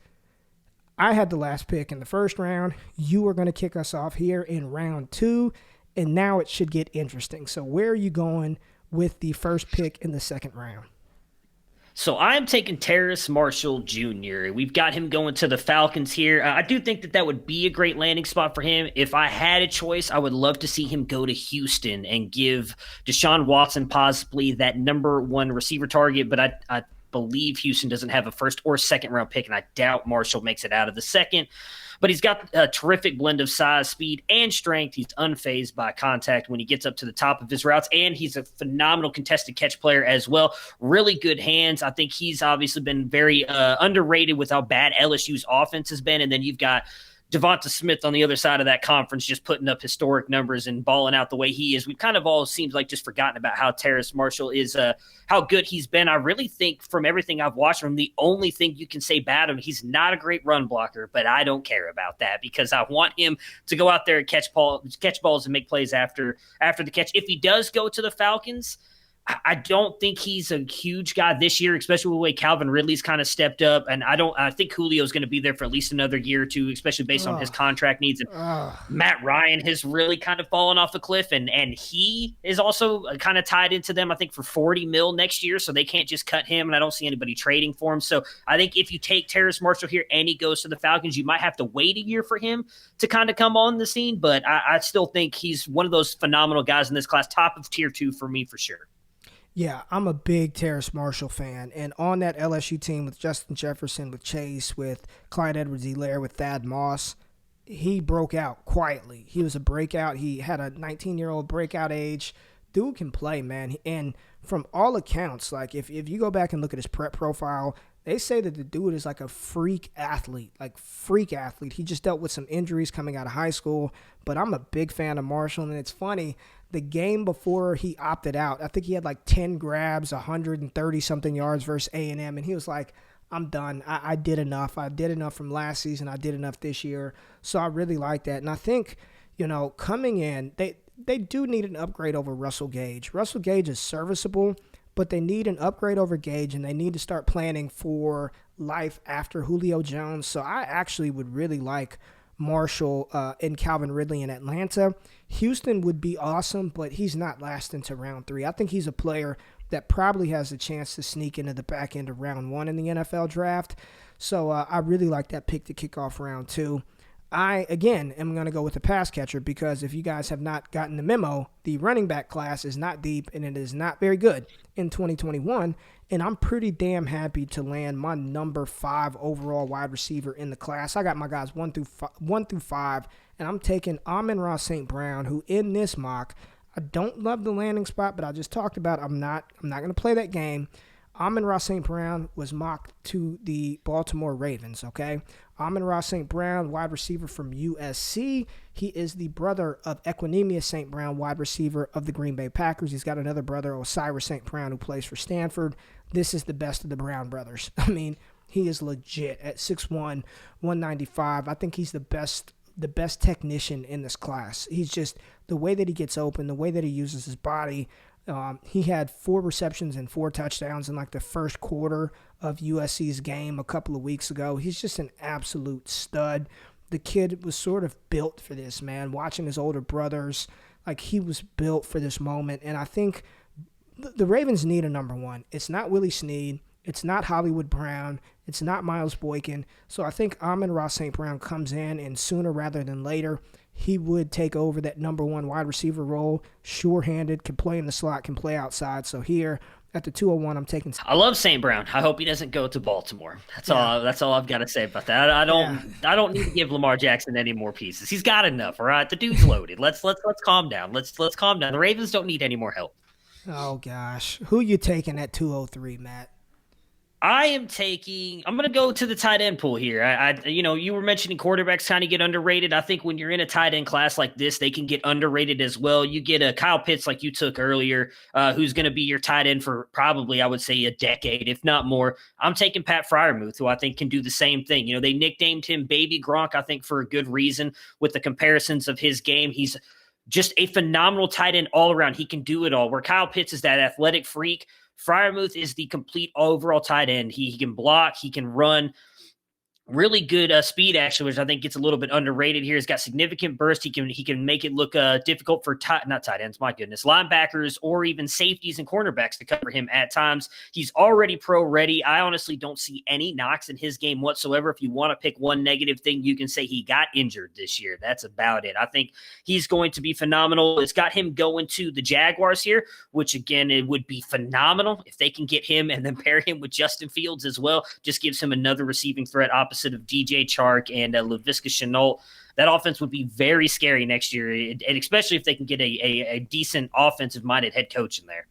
I had the last pick in the first round. You are going to kick us off here in round 2, and now it should get interesting. So where are you going with the first pick in the second round? So I'm taking Terrace Marshall Jr. We've got him going to the Falcons here. I do think that would be a great landing spot for him. If I had a choice, I would love to see him go to Houston and give Deshaun Watson possibly that number 1 receiver target, but I believe Houston doesn't have a first or second round pick, and I doubt Marshall makes it out of the second. But he's got a terrific blend of size, speed, and strength. He's unfazed by contact when he gets up to the top of his routes, and he's a phenomenal contested catch player as well. Really good hands. I think he's obviously been very underrated with how bad LSU's offense has been. And then you've got Devonta Smith on the other side of that conference just putting up historic numbers and balling out the way he is. We've kind of all seems like just forgotten about how Terrace Marshall is, how good he's been. I really think from everything I've watched from him, the only thing you can say bad of him, he's not a great run blocker, but I don't care about that because I want him to go out there and catch balls and make plays after the catch. If he does go to the Falcons, I don't think he's a huge guy this year, especially with the way Calvin Ridley's kind of stepped up. And I think Julio's going to be there for at least another year or two, especially based on his contract needs. And Matt Ryan has really kind of fallen off a cliff, and he is also kind of tied into them, I think, for $40 million next year. So they can't just cut him, and I don't see anybody trading for him. So I think if you take Terrace Marshall here and he goes to the Falcons, you might have to wait a year for him to kind of come on the scene. But I still think he's one of those phenomenal guys in this class, top of tier 2 for me for sure. Yeah, I'm a big Terrace Marshall fan. And on that LSU team with Justin Jefferson, with Chase, with Clyde Edwards-Helaire, with Thad Moss, he broke out quietly. He was a breakout. He had a 19-year-old breakout age. Dude can play, man. And from all accounts, like if you go back and look at his prep profile, they say that the dude is like a freak athlete, like freak athlete. He just dealt with some injuries coming out of high school, but I'm a big fan of Marshall. And it's funny, the game before he opted out, I think he had like 10 grabs, 130 something yards versus A&M, and he was like, I'm done. I did enough. I did enough from last season. I did enough this year. So I really like that. And I think, coming in, they do need an upgrade over Russell Gage. Russell Gage is serviceable, but they need an upgrade over Gage, and they need to start planning for life after Julio Jones. So I actually would really like Marshall and Calvin Ridley in Atlanta. Houston would be awesome, but he's not lasting to round 3. I think he's a player that probably has a chance to sneak into the back end of round 1 in the NFL draft. So I really like that pick to kick off round 2. I, again, am going to go with the pass catcher because if you guys have not gotten the memo, the running back class is not deep and it is not very good in 2021. And I'm pretty damn happy to land my number 5 overall wide receiver in the class. I got my guys 1 through 5, and I'm taking Amon-Ra St. Brown, who in this mock, I don't love the landing spot, but I just talked about I'm not going to play that game. Amon-Ra St. Brown was mocked to the Baltimore Ravens, okay? Amon-Ra St. Brown, wide receiver from USC. He is the brother of Equanimeous St. Brown, wide receiver of the Green Bay Packers. He's got another brother, Osiris St. Brown, who plays for Stanford. This is the best of the Brown brothers. I mean, he is legit at 6'1", 195. I think he's the best technician in this class. He's just, the way that he gets open, the way that he uses his body. He had 4 receptions and 4 touchdowns in like the first quarter of USC's game a couple of weeks ago. He's just an absolute stud. The kid was sort of built for this, man. Watching his older brothers, like he was built for this moment. And I think the Ravens need a number 1. It's not Willie Snead. It's not Hollywood Brown. It's not Miles Boykin. So I think Amon-Ra St. Brown comes in, and sooner rather than later, he would take over that number 1 wide receiver role, sure-handed, can play in the slot, can play outside. So here at the 201, I'm taking. I love St. Brown. I hope he doesn't go to Baltimore. That's all I've got to say about that. I don't need to give Lamar Jackson any more pieces. He's got enough. All right, the dude's loaded. Let's calm down. Let's calm down. The Ravens don't need any more help. Oh gosh, who you taking at 203, Matt? I'm going to go to the tight end pool here. You were mentioning quarterbacks kind of get underrated. I think when you're in a tight end class like this, they can get underrated as well. You get a Kyle Pitts like you took earlier, who's going to be your tight end for probably, I would say, a decade, if not more. I'm taking Pat Freiermuth, who I think can do the same thing. They nicknamed him Baby Gronk, I think, for a good reason with the comparisons of his game. He's just a phenomenal tight end all around. He can do it all. Where Kyle Pitts is that athletic freak, Freiermuth is the complete overall tight end. He can block, he can run. Really good speed, actually, which I think gets a little bit underrated here. He's got significant burst. He can make it look difficult for not tight ends, my goodness, linebackers or even safeties and cornerbacks to cover him at times. He's already pro ready. I honestly don't see any knocks in his game whatsoever. If you want to pick one negative thing, you can say he got injured this year. That's about it. I think he's going to be phenomenal. It's got him going to the Jaguars here, which again, it would be phenomenal if they can get him and then pair him with Justin Fields as well. Just gives him another receiving threat opposite of DJ Chark and Laviska Shenault. That offense would be very scary next year, and especially if they can get a decent offensive-minded head coach in there.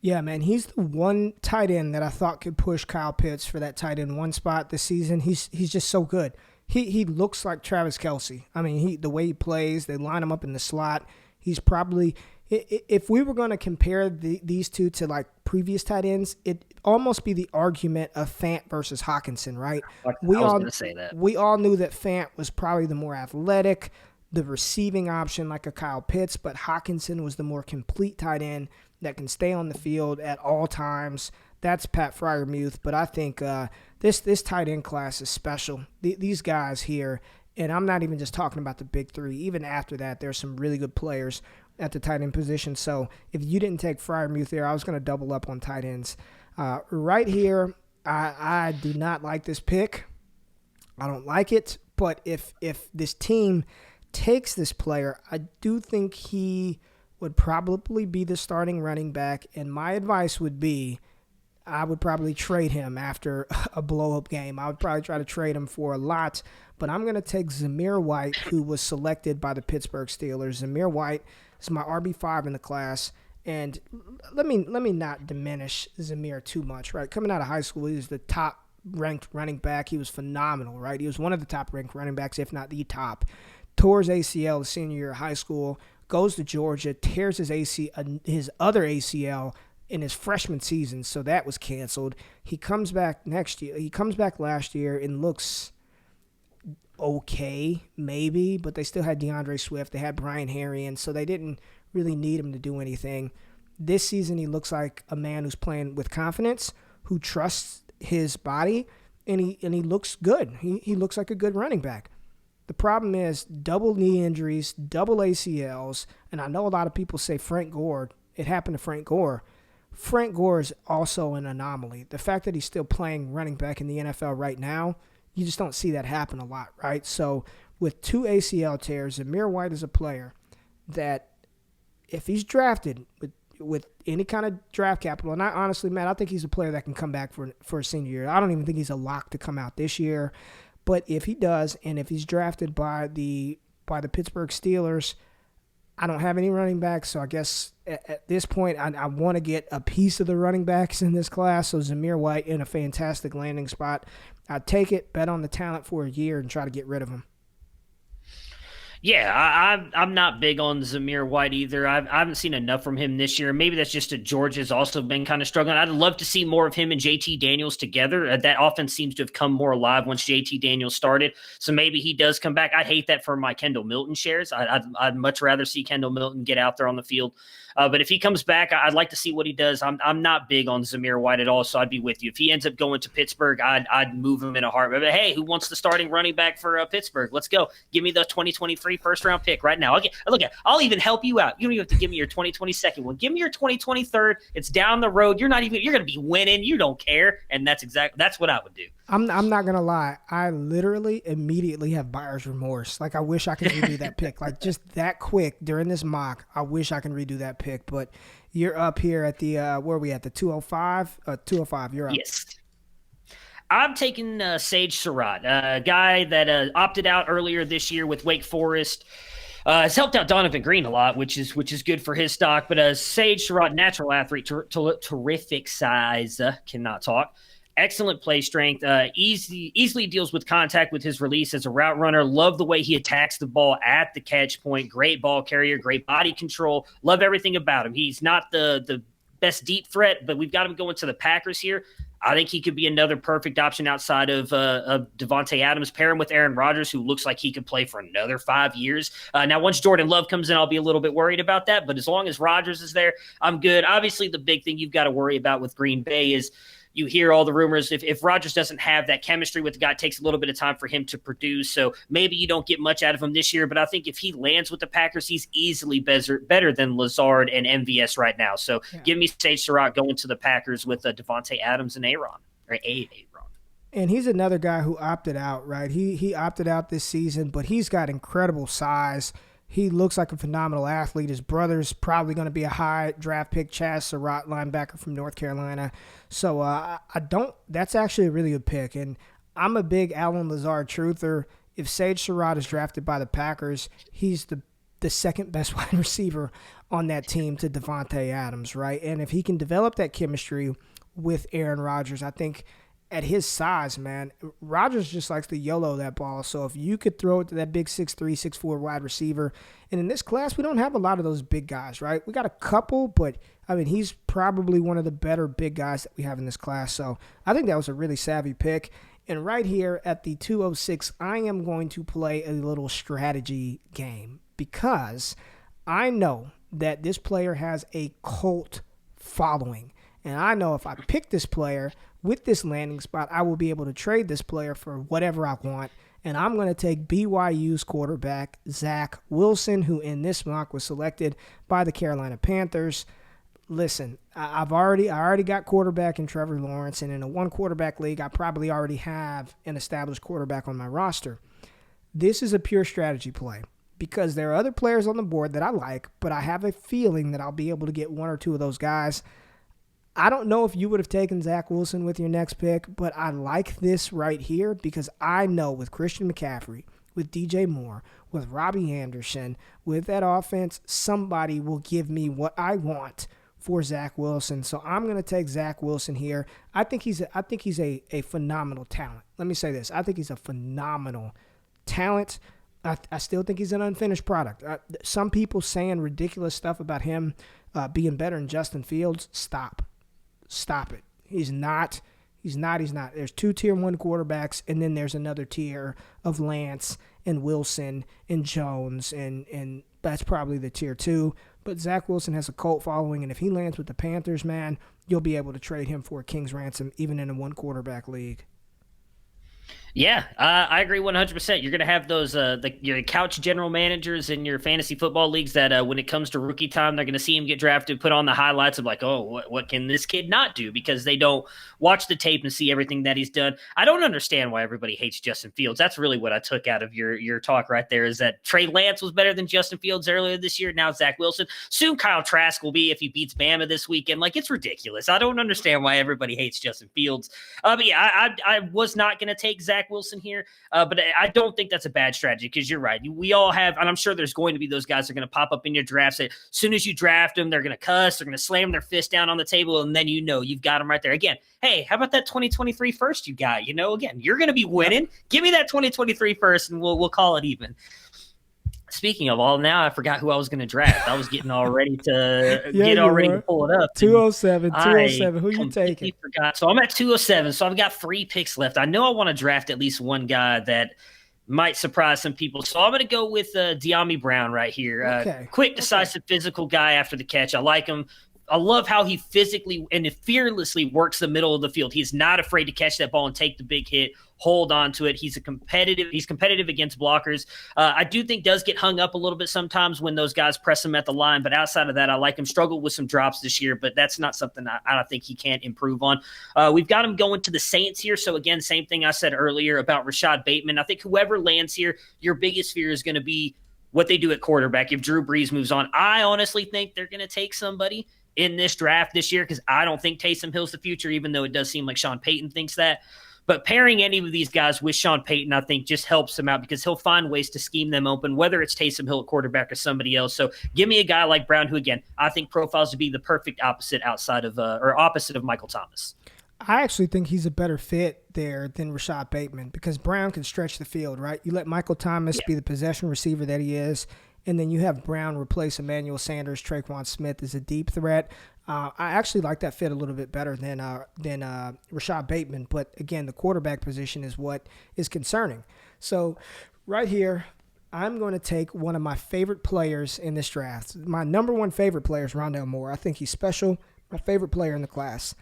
Yeah, man, he's the one tight end that I thought could push Kyle Pitts for that tight end 1 spot this season. He's just so good. He looks like Travis Kelce. I mean, the way he plays, they line him up in the slot. He's probably, if we were going to compare these two to like previous tight ends, it almost be the argument of Fant versus Hawkinson, right? I was going to say that. We all knew that Fant was probably the more athletic, the receiving option like a Kyle Pitts, but Hawkinson was the more complete tight end that can stay on the field at all times. That's Pat Freiermuth, but I think this tight end class is special. These guys here, and I'm not even just talking about the big 3. Even after that, there's some really good players at the tight end position. So if you didn't take Freiermuth there, I was going to double up on tight ends. Right here, I do not like this pick. I don't like it, but if this team takes this player, I do think he would probably be the starting running back, and my advice would be I would probably trade him after a blow-up game. I would probably try to trade him for a lot, but I'm going to take Zamir White, who was selected by the Pittsburgh Steelers. Zamir White is my RB5 in the class, and let me not diminish Zamir too much, right? Coming out of high school, he was the top-ranked running back. He was phenomenal, right? He was one of the top-ranked running backs, if not the top. Tore his ACL the senior year of high school, goes to Georgia, tears his other ACL in his freshman season, so that was canceled. He comes back next year. He comes back last year and looks okay, maybe, but they still had DeAndre Swift. They had Brian Herrien, so they didn't really need him to do anything. This season, he looks like a man who's playing with confidence, who trusts his body, and he looks good. He looks like a good running back. The problem is double knee injuries, double ACLs, and I know a lot of people say Frank Gore. It happened to Frank Gore. Frank Gore is also an anomaly. The fact that he's still playing running back in the NFL right now, you just don't see that happen a lot, right? So with 2 ACL tears, Zamir White is a player that if he's drafted with any kind of draft capital, and I honestly, Matt, I think he's a player that can come back for a senior year. I don't even think he's a lock to come out this year. But if he does, and if he's drafted by the Pittsburgh Steelers, I don't have any running backs, so I guess at this point I want to get a piece of the running backs in this class. So Zamir White in a fantastic landing spot. I'd take it, bet on the talent for a year, and try to get rid of him. Yeah, I'm not big on Zamir White either. I haven't seen enough from him this year. Maybe that's just that Georgia's also been kind of struggling. I'd love to see more of him and JT Daniels together. That offense seems to have come more alive once JT Daniels started. So maybe he does come back. I'd hate that for my Kendall Milton shares. I'd much rather see Kendall Milton get out there on the field. But if he comes back, I'd like to see what he does. I'm not big on Zamir White at all, so I'd be with you. If he ends up going to Pittsburgh, I'd move him in a heartbeat. But hey, who wants the starting running back for Pittsburgh? Let's go. Give me the 2023 first-round pick right now. I'll even help you out. You don't even have to give me your 2022nd one. Give me your 2023rd. It's down the road. You're going to be winning. You don't care, and that's what I would do. I'm not going to lie. I literally immediately have buyer's remorse. Like, I wish I could redo that pick. Like, just that quick during this mock, I wish I could redo that pick. But you're up here at the, where are we at? The 205? 205, you're up. Yes. I'm taking Sage Surratt, a guy that opted out earlier this year with Wake Forest. Has helped out Donovan Green a lot, which is good for his stock. But Sage Surratt, natural athlete, terrific size, cannot talk. Excellent play strength, easily deals with contact with his release as a route runner. Love the way he attacks the ball at the catch point. Great ball carrier, great body control. Love everything about him. He's not the best deep threat, but we've got him going to the Packers here. I think he could be another perfect option outside of Devontae Adams. Pair him with Aaron Rodgers, who looks like he could play for another 5 years. Now, once Jordan Love comes in, I'll be a little bit worried about that. But as long as Rodgers is there, I'm good. Obviously, the big thing you've got to worry about with Green Bay is you hear all the rumors. If Rodgers doesn't have that chemistry with the guy, it takes a little bit of time for him to produce. So maybe you don't get much out of him this year. But I think if he lands with the Packers, he's easily better than Lazard and MVS right now. So Give me Sage Surratt going to the Packers with Devontae Adams and Aaron. And he's another guy who opted out, right? He opted out this season, but he's got incredible size. He looks like a phenomenal athlete. His brother's probably going to be a high draft pick, Chaz Surratt, linebacker from North Carolina. So that's actually a really good pick. And I'm a big Allen Lazard truther. If Sage Surratt is drafted by the Packers, he's the second best wide receiver on that team to Devontae Adams, right? And if he can develop that chemistry with Aaron Rodgers, I think at his size, man, Rodgers just likes to YOLO that ball. So if you could throw it to that big 6'3", 6'4" wide receiver, and in this class, we don't have a lot of those big guys, right? We got a couple, but, I mean, he's probably one of the better big guys that we have in this class. So I think that was a really savvy pick. And right here at the 206, I am going to play a little strategy game because I know that this player has a cult following. And I know if I pick this player with this landing spot, I will be able to trade this player for whatever I want. And I'm going to take BYU's quarterback, Zach Wilson, who in this mock was selected by the Carolina Panthers. Listen, I already got quarterback in Trevor Lawrence, and in a one-quarterback league, I probably already have an established quarterback on my roster. This is a pure strategy play because there are other players on the board that I like, but I have a feeling that I'll be able to get one or two of those guys. I don't know if you would have taken Zach Wilson with your next pick, but I like this right here because I know with Christian McCaffrey, with DJ Moore, with Robbie Anderson, with that offense, somebody will give me what I want for Zach Wilson. So I'm going to take Zach Wilson here. I think he's a phenomenal talent. Let me say this. I think he's a phenomenal talent. I still think he's an unfinished product. Some people saying ridiculous stuff about him being better than Justin Fields. Stop it. He's not. There's 2 tier 1 quarterbacks, and then there's another tier of Lance and Wilson and Jones, and that's probably the tier 2. But Zach Wilson has a cult following, and if he lands with the Panthers, man, you'll be able to trade him for a king's ransom, even in a 1-quarterback league. Yeah, I agree 100%. You're going to have those your couch general managers in your fantasy football leagues that when it comes to rookie time, they're going to see him get drafted, put on the highlights of like, oh, what can this kid not do? Because they don't watch the tape and see everything that he's done. I don't understand why everybody hates Justin Fields. That's really what I took out of your talk right there, is that Trey Lance was better than Justin Fields earlier this year. Now Zach Wilson. Soon Kyle Trask will be if he beats Bama this weekend. Like, it's ridiculous. I don't understand why everybody hates Justin Fields. But yeah, I was not going to take Zach Wilson here, but I don't think that's a bad strategy because you're right. We all have, and I'm sure there's going to be those guys that are going to pop up in your drafts. As soon as you draft them, they're going to cuss, they're going to slam their fist down on the table, and then you've got them right there. Again, hey, how about that 2023 first you got? Again, you're going to be winning. Give me that 2023 first, and we'll call it even. Speaking of all, now I forgot who I was going to draft. I was getting all ready to pull it up. 207. Who you taking? Forgot. So I'm at 207. So I've got 3 picks left. I know I want to draft at least one guy that might surprise some people. So I'm going to go with De'Ami Brown right here. Quick, decisive, physical guy after the catch. I like him. I love how he physically and fearlessly works the middle of the field. He's not afraid to catch that ball and take the big hit, hold on to it. He's competitive against blockers. I do think does get hung up a little bit sometimes when those guys press him at the line, but outside of that, I like him. Struggled with some drops this year, but that's not something I think he can't improve on. We've got him going to the Saints here. So again, same thing I said earlier about Rashad Bateman. I think whoever lands here, your biggest fear is going to be what they do at quarterback if Drew Brees moves on. I honestly think they're going to take somebody in this draft this year because I don't think Taysom Hill's the future, even though it does seem like Sean Payton thinks that. But pairing any of these guys with Sean Payton, I think, just helps him out because he'll find ways to scheme them open, whether it's Taysom Hill at quarterback or somebody else. So give me a guy like Brown, who, again, I think profiles to be the perfect opposite of Michael Thomas. I actually think he's a better fit there than Rashad Bateman because Brown can stretch the field, right? You let Michael Thomas be the possession receiver that he is, and then you have Brown replace Emmanuel Sanders, Traquan Smith as a deep threat. I actually like that fit a little bit better than Rashad Bateman. But, again, the quarterback position is what is concerning. So right here, I'm going to take one of my favorite players in this draft. My number one favorite player is Rondale Moore. I think he's special. My favorite player in the class.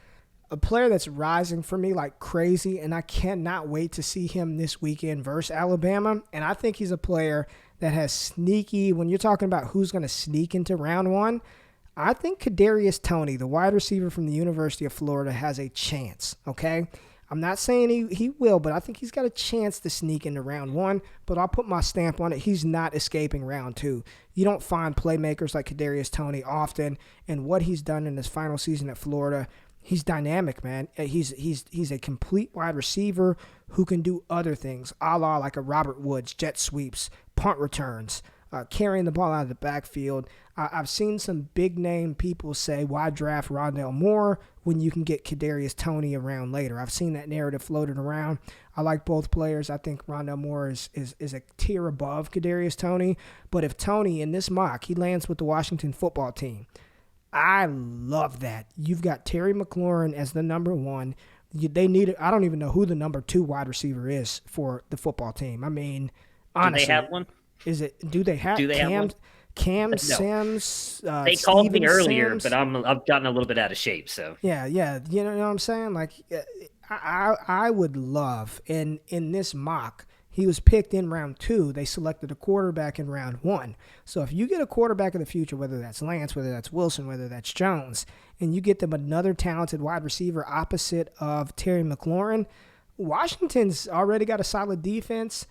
A player that's rising for me like crazy, and I cannot wait to see him this weekend versus Alabama. And I think he's a player that has sneaky, when you're talking about who's going to sneak into round 1, I think Kadarius Toney, the wide receiver from the University of Florida, has a chance, okay? I'm not saying he will, but I think he's got a chance to sneak into round 1, but I'll put my stamp on it. He's not escaping round 2. You don't find playmakers like Kadarius Toney often, and what he's done in his final season at Florida, he's dynamic, man. He's a complete wide receiver who can do other things, a la like a Robert Woods, jet sweeps, punt returns, carrying the ball out of the backfield. I've seen some big-name people say, why draft Rondale Moore when you can get Kadarius Toney around later? I've seen that narrative floated around. I like both players. I think Rondale Moore is a tier above Kadarius Toney. But if Toney, in this mock, he lands with the Washington football team, I love that. You've got Terry McLaurin as the number 1. They need it. I don't even know who the number 2 wide receiver is for the football team. I mean, honestly. Do they have one? Do they have one? Cam Sims. They called Steven me earlier, Sims. but I've gotten a little bit out of shape. So yeah. You know what I'm saying? Like, I would love in this mock. He was picked in round 2. They selected a quarterback in round 1. So if you get a quarterback of the future, whether that's Lance, whether that's Wilson, whether that's Jones, and you get them another talented wide receiver opposite of Terry McLaurin, Washington's already got a solid defense.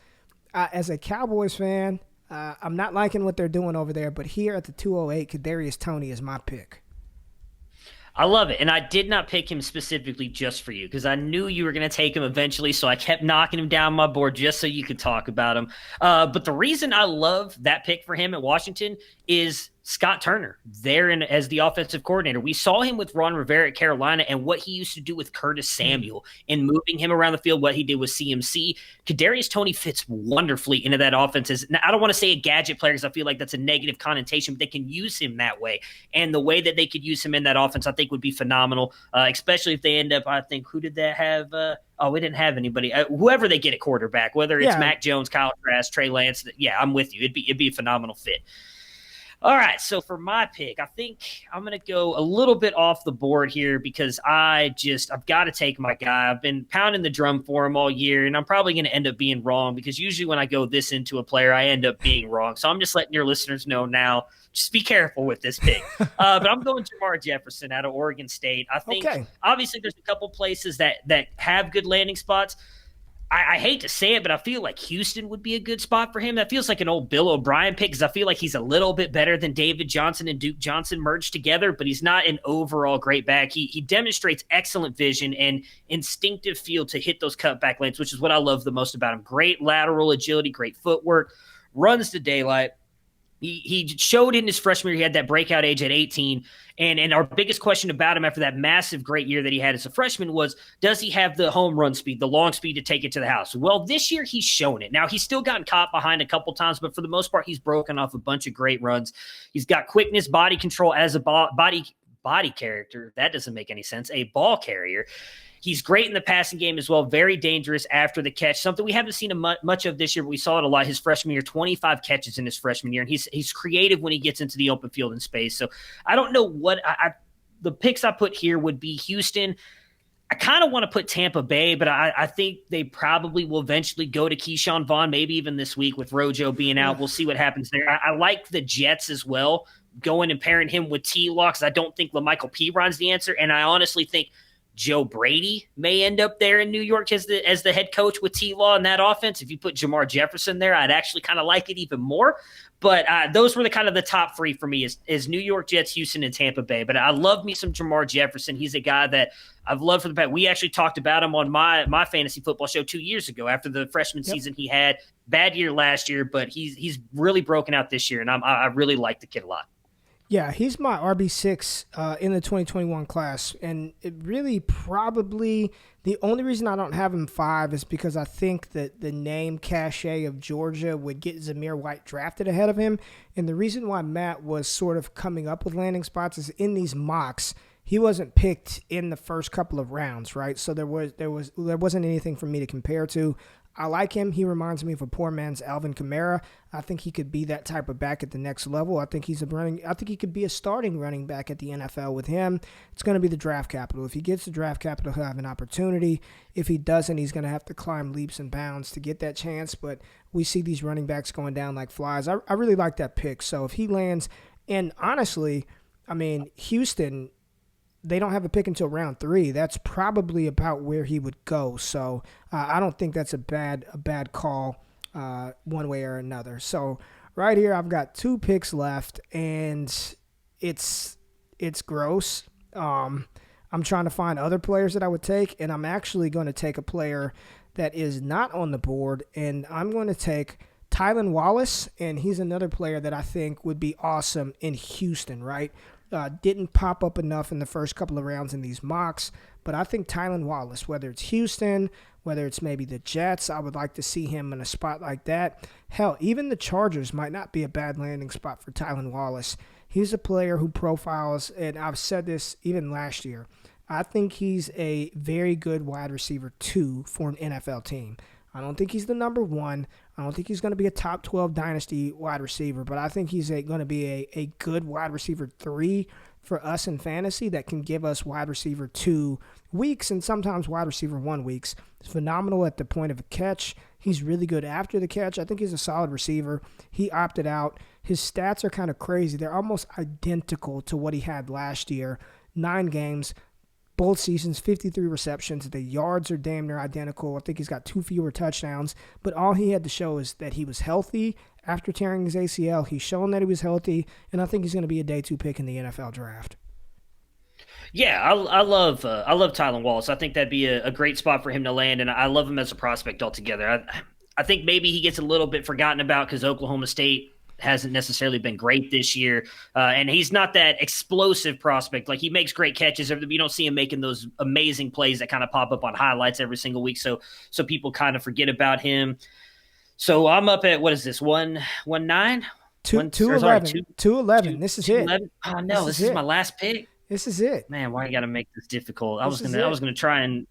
As a Cowboys fan, I'm not liking what they're doing over there, but here at the 208, Kadarius Toney is my pick. I love it. And I did not pick him specifically just for you because I knew you were going to take him eventually. So I kept knocking him down my board just so you could talk about him. But the reason I love that pick for him at Washington is Scott Turner there as the offensive coordinator. We saw him with Ron Rivera at Carolina and what he used to do with Curtis Samuel and moving him around the field, what he did with CMC. Kadarius Toney fits wonderfully into that offense. I don't want to say a gadget player because I feel like that's a negative connotation, but they can use him that way. And the way that they could use him in that offense, I think would be phenomenal, especially if they end up, I think, who did that have? We didn't have anybody. Whoever they get at quarterback, whether it's Mac Jones, Kyle Trask, Trey Lance, I'm with you. It'd be a phenomenal fit. All right, so for my pick, I think I'm going to go a little bit off the board here because I've got to take my guy. I've been pounding the drum for him all year, and I'm probably going to end up being wrong because usually when I go this into a player, I end up being wrong. So I'm just letting your listeners know now, just be careful with this pick. But I'm going Jamar Jefferson out of Oregon State. I think obviously there's a couple places that have good landing spots. I hate to say it, but I feel like Houston would be a good spot for him. That feels like an old Bill O'Brien pick because I feel like he's a little bit better than David Johnson and Duke Johnson merged together, but he's not an overall great back. He demonstrates excellent vision and instinctive feel to hit those cutback lanes, which is what I love the most about him. Great lateral agility, great footwork, runs to daylight. He showed in his freshman year he had that breakout age at 18. And our biggest question about him after that massive great year that he had as a freshman was, does he have the home run speed, the long speed to take it to the house? Well, this year he's shown it. Now, he's still gotten caught behind a couple times, but for the most part, he's broken off a bunch of great runs. He's got quickness, body control as a body character. That doesn't make any sense. A ball carrier. He's great in the passing game as well. Very dangerous after the catch. Something we haven't seen much of this year, but we saw it a lot his freshman year. 25 catches in his freshman year, and he's creative when he gets into the open field and space. So I don't know what the picks I put here would be Houston. I kind of want to put Tampa Bay, but I think they probably will eventually go to Keyshawn Vaughn, maybe even this week with Rojo being out. We'll see what happens there. I like the Jets as well, going and pairing him with T-Law because I don't think LaMichael Piron's the answer, and I honestly think Joe Brady may end up there in New York as the head coach with T-Law in that offense. If you put Jamar Jefferson there, I'd actually kind of like it even more. But those were the top three for me is New York Jets, Houston, and Tampa Bay. But I love me some Jamar Jefferson. He's a guy that I've loved for the past. We actually talked about him on my fantasy football show 2 years ago after the freshman season he had. Bad year last year, but he's really broken out this year, and I really like the kid a lot. Yeah, he's my RB6 in the 2021 class, and it really probably the only reason I don't have him 5 is because I think that the name cachet of Georgia would get Zamir White drafted ahead of him, and the reason why Matt was sort of coming up with landing spots is in these mocks, he wasn't picked in the first couple of rounds, right? So there wasn't anything for me to compare to. I like him. He reminds me of a poor man's Alvin Kamara. I think he could be that type of back at the next level. I think he could be a starting running back at the NFL with him. It's going to be the draft capital. If he gets the draft capital, he'll have an opportunity. If he doesn't, he's going to have to climb leaps and bounds to get that chance. But we see these running backs going down like flies. I really like that pick. So if he lands, and honestly, I mean, Houston, they don't have a pick until round 3. That's probably about where he would go. So I don't think that's a bad call one way or another. So right here, I've got 2 picks left, and it's gross. I'm trying to find other players that I would take, and I'm actually going to take a player that is not on the board, and I'm going to take Tylan Wallace, and he's another player that I think would be awesome in Houston, right? Didn't pop up enough in the first couple of rounds in these mocks, but I think Tylan Wallace, whether it's Houston, whether it's maybe the Jets, I would like to see him in a spot like that. Hell, even the Chargers might not be a bad landing spot for Tylan Wallace. He's a player who profiles, and I've said this even last year, I think he's a very good wide receiver 2 for an NFL team. I don't think he's the number 1. I don't think he's going to be a top 12 dynasty wide receiver, but I think he's going to be a good wide receiver 3 for us in fantasy that can give us wide receiver 2 weeks and sometimes wide receiver 1 weeks. He's phenomenal at the point of a catch. He's really good after the catch. I think he's a solid receiver. He opted out. His stats are kind of crazy. They're almost identical to what he had last year. 9 games, both seasons, 53 receptions. The yards are damn near identical. I think he's got 2 fewer touchdowns, but all he had to show is that he was healthy after tearing his ACL. He's shown that he was healthy, and I think he's going to be a day 2 pick in the NFL draft. Yeah, I love Tylan Wallace. I think that'd be a great spot for him to land, and I love him as a prospect altogether. I think maybe he gets a little bit forgotten about because Oklahoma State hasn't necessarily been great this year, and he's not that explosive prospect. Like, he makes great catches. You don't see him making those amazing plays that kind of pop up on highlights every single week, so people kind of forget about him. So I'm up at, what is this, 119? 211. This is it. Oh no, this is my last pick. This is it. Man, why you got to make this difficult? I was gonna try and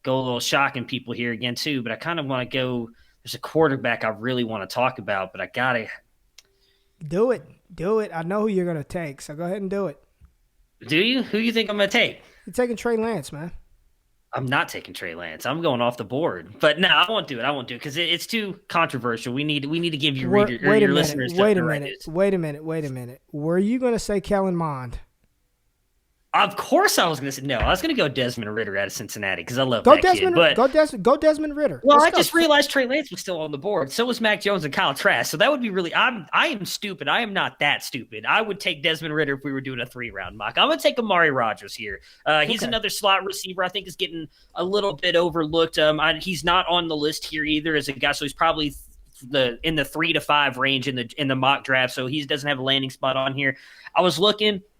go a little shocking people here again too, but I kind of want to go. There's a quarterback I really want to talk about, but I gotta do it. I know who you're gonna take, so go ahead and do it. Do you? Who you think I'm gonna take? You're taking Trey Lance, man. I'm not taking Trey Lance. I'm going off the board. But no, I won't do it because it's too controversial. We need to give you your listeners. Wait a minute. Were you gonna say Kellen Mond? Of course I was going to say no. I was going to go Desmond Ridder out of Cincinnati because I love that kid. But go Desmond Ridder. Well, I just realized Trey Lance was still on the board. So was Mac Jones and Kyle Trask. So that would be really – I am stupid. I am not that stupid. I would take Desmond Ridder if we were doing a 3-round mock. I'm going to take Amari Rodgers here. He's another slot receiver I think is getting a little bit overlooked. He's not on the list here either as a guy, so he's probably in the 3 to 5 range in the mock draft. So he doesn't have a landing spot on here. I was looking –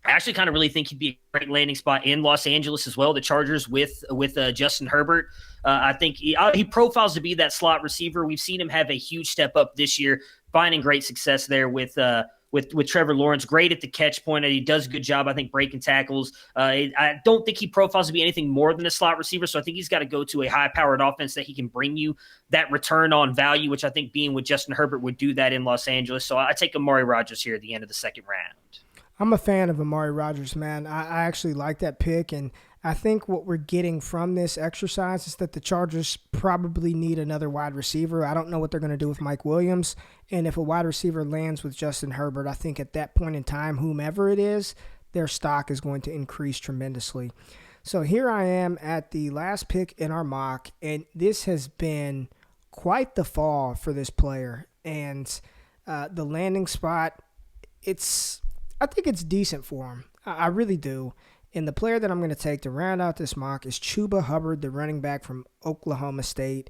I actually kind of really think he'd be a great landing spot in Los Angeles as well. The Chargers with Justin Herbert. I think he profiles to be that slot receiver. We've seen him have a huge step up this year, finding great success there with Trevor Lawrence. Great at the catch point. He does a good job, I think, breaking tackles. I don't think he profiles to be anything more than a slot receiver, so I think he's got to go to a high-powered offense that he can bring you that return on value, which I think being with Justin Herbert would do that in Los Angeles. So I take Amari Rodgers here at the end of the second round. I'm a fan of Amari Rodgers, man. I actually like that pick, and I think what we're getting from this exercise is that the Chargers probably need another wide receiver. I don't know what they're going to do with Mike Williams, and if a wide receiver lands with Justin Herbert, I think at that point in time, whomever it is, their stock is going to increase tremendously. So here I am at the last pick in our mock, and this has been quite the fall for this player, and the landing spot, I think it's decent for him. I really do. And the player that I'm going to take to round out this mock is Chuba Hubbard, the running back from Oklahoma State.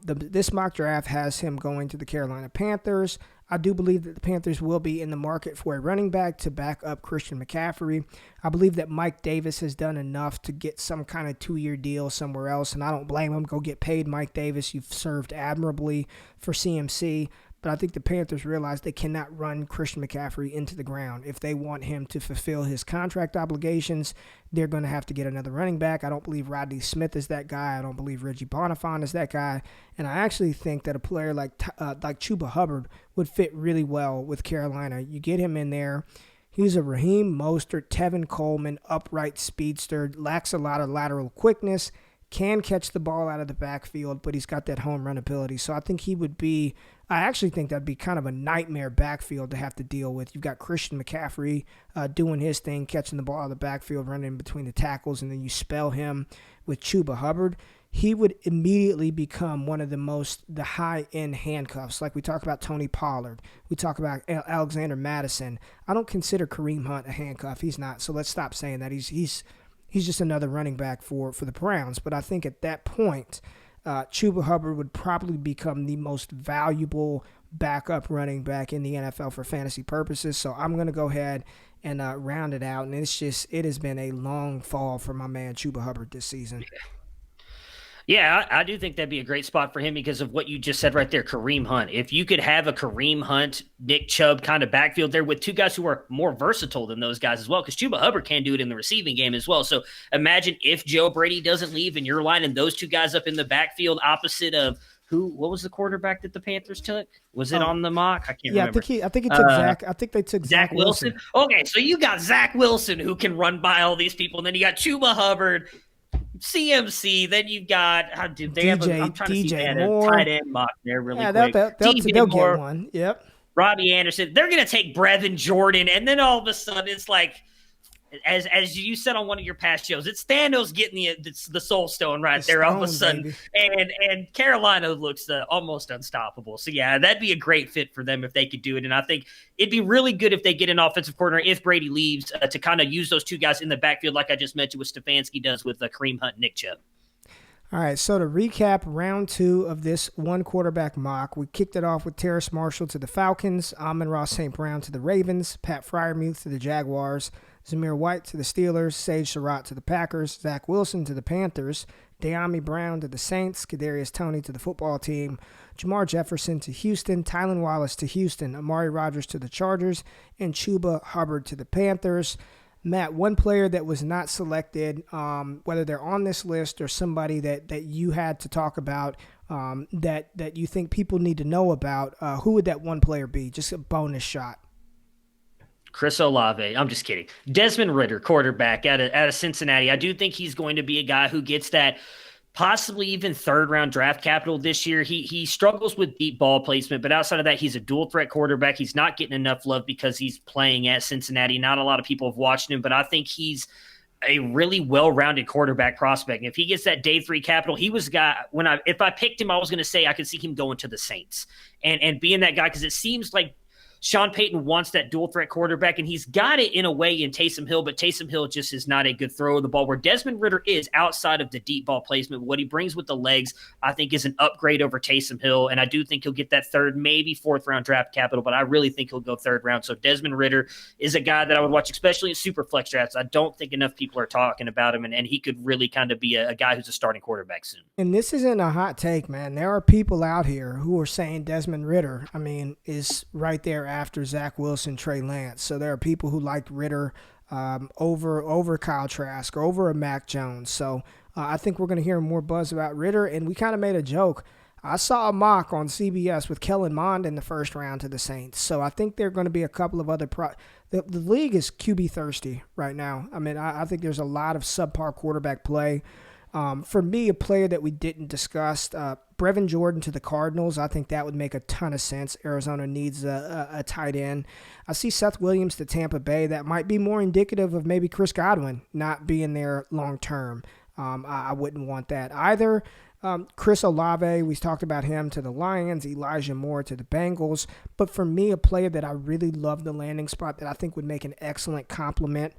This mock draft has him going to the Carolina Panthers. I do believe that the Panthers will be in the market for a running back to back up Christian McCaffrey. I believe that Mike Davis has done enough to get some kind of 2-year deal somewhere else, and I don't blame him. Go get paid, Mike Davis. You've served admirably for CMC. But I think the Panthers realize they cannot run Christian McCaffrey into the ground. If they want him to fulfill his contract obligations, they're going to have to get another running back. I don't believe Rodney Smith is that guy. I don't believe Reggie Bonifant is that guy. And I actually think that a player like Chuba Hubbard would fit really well with Carolina. You get him in there. He's a Raheem Mostert, Tevin Coleman, upright speedster, lacks a lot of lateral quickness, can catch the ball out of the backfield, but he's got that home run ability. So I think I actually think that'd be kind of a nightmare backfield to have to deal with. You've got Christian McCaffrey doing his thing, catching the ball out of the backfield, running in between the tackles, and then you spell him with Chuba Hubbard. He would immediately become one of the high-end handcuffs. Like we talk about Tony Pollard. We talk about Alexander Madison. I don't consider Kareem Hunt a handcuff. He's not. So let's stop saying that. He's just another running back for the Browns. But I think at that point, Chuba Hubbard would probably become the most valuable backup running back in the NFL for fantasy purposes. So I'm going to go ahead and round it out. And it has been a long fall for my man Chuba Hubbard this season. Yeah, I do think that'd be a great spot for him because of what you just said right there, Kareem Hunt. If you could have a Kareem Hunt, Nick Chubb kind of backfield there with two guys who are more versatile than those guys as well, because Chuba Hubbard can do it in the receiving game as well. So imagine if Joe Brady doesn't leave and you're lining those two guys up in the backfield opposite of what was the quarterback that the Panthers took? Was it on the mock? I can't remember. I think he took Zach. I think they took Zach Wilson. Okay, so you got Zach Wilson who can run by all these people, and then you got Chuba Hubbard, CMC, then you've got I'm trying to see a tight end mock there really quick. They'll get one. Yep. Robbie Anderson. They're going to take Brevin Jordan, and then all of a sudden it's like as you said on one of your past shows, it's Thanos getting the Soul Stone right The there all of a stone, sudden, baby. and Carolina looks almost unstoppable. So yeah, that'd be a great fit for them if they could do it. And I think it'd be really good if they get an offensive coordinator if Brady leaves to kind of use those two guys in the backfield, like I just mentioned with Stefanski does with Kareem Hunt, and Nick Chubb. All right, so to recap round 2 of this one quarterback mock, we kicked it off with Terrace Marshall to the Falcons, Amon-Ra St. Brown to the Ravens, Pat Fryermuth to the Jaguars, Zamir White to the Steelers, Sage Surratt to the Packers, Zach Wilson to the Panthers, De'Ami Brown to the Saints, Kadarius Toney to the football team, Jamar Jefferson to Houston, Tylan Wallace to Houston, Amari Rodgers to the Chargers, and Chuba Hubbard to the Panthers. Matt, one player that was not selected, whether they're on this list or somebody that you had to talk about that you think people need to know about, who would that one player be? Just a bonus shot. Chris Olave. I'm just kidding. Desmond Ridder, quarterback out of Cincinnati. I do think he's going to be a guy who gets that possibly even third-round draft capital this year. He struggles with deep ball placement, but outside of that, he's a dual-threat quarterback. He's not getting enough love because he's playing at Cincinnati. Not a lot of people have watched him, but I think he's a really well-rounded quarterback prospect. And if he gets that day 3 capital, he was a guy if I picked him, I was going to say I could see him going to the Saints and being that guy because it seems like Sean Payton wants that dual threat quarterback, and he's got it in a way in Taysom Hill, but Taysom Hill just is not a good thrower of the ball, where Desmond Ridder is outside of the deep ball placement. What he brings with the legs, I think, is an upgrade over Taysom Hill, and I do think he'll get that third, maybe fourth round draft capital, but I really think he'll go third round. So Desmond Ridder is a guy that I would watch, especially in super flex drafts. I don't think enough people are talking about him, and he could really kind of be a guy who's a starting quarterback soon. And this isn't a hot take, man. There are people out here who are saying Desmond Ridder, is right there after Zach Wilson, Trey Lance. So there are people who liked Ridder over Kyle Trask or over a Mac Jones. So I think we're going to hear more buzz about Ridder. And we kind of made a joke. I saw a mock on CBS with Kellen Mond in the first round to the Saints. So I think there are going to be a couple of other the league is QB thirsty right now. I think there's a lot of subpar quarterback play. For me, a player that we didn't discuss, Brevin Jordan to the Cardinals. I think that would make a ton of sense. Arizona needs a tight end. I see Seth Williams to Tampa Bay. That might be more indicative of maybe Chris Godwin not being there long term. I wouldn't want that either. Chris Olave, we talked about him to the Lions, Elijah Moore to the Bengals. But for me, a player that I really love the landing spot that I think would make an excellent complement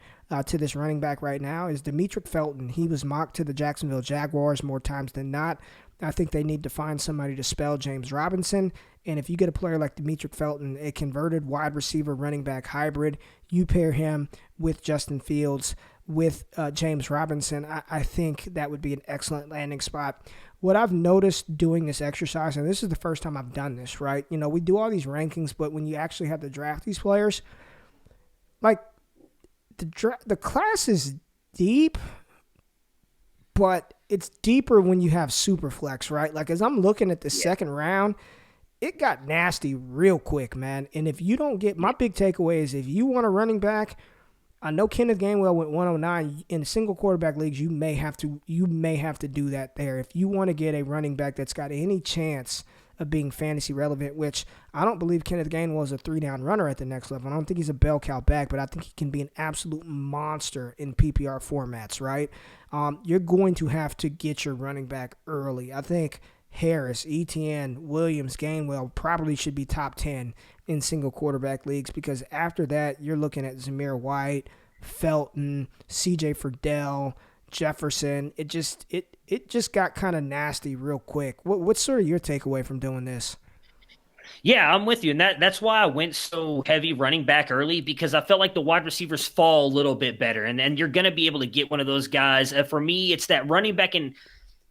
to this running back right now is Demetric Felton. He was mocked to the Jacksonville Jaguars more times than not. I think they need to find somebody to spell James Robinson. And if you get a player like Demetric Felton, a converted wide receiver running back hybrid, you pair him with Justin Fields, with James Robinson, I think that would be an excellent landing spot. What I've noticed doing this exercise, and this is the first time I've done this, right? We do all these rankings, but when you actually have to draft these players, like the class is deep, but it's deeper when you have super flex, right? Like as I'm looking at the second round, it got nasty real quick, man. And if you don't get, my big takeaway is if you want a running back, I know Kenneth Gainwell went 109 in single quarterback leagues. You may have to do that there if you want to get a running back that's got any chance of being fantasy relevant. Which I don't believe Kenneth Gainwell is a 3-down runner at the next level. I don't think he's a bell cow back, but I think he can be an absolute monster in PPR formats. Right? You're going to have to get your running back early. I think Harris, Etienne, Williams, Gainwell probably should be top 10 in single quarterback leagues, because after that, you're looking at Zamir White, Felton, CJ Friedel, Jefferson. It just got kind of nasty real quick. What's sort of your takeaway from doing this? Yeah, I'm with you. And that's why I went so heavy running back early, because I felt like the wide receivers fall a little bit better. And then you're going to be able to get one of those guys. For me, it's that running back and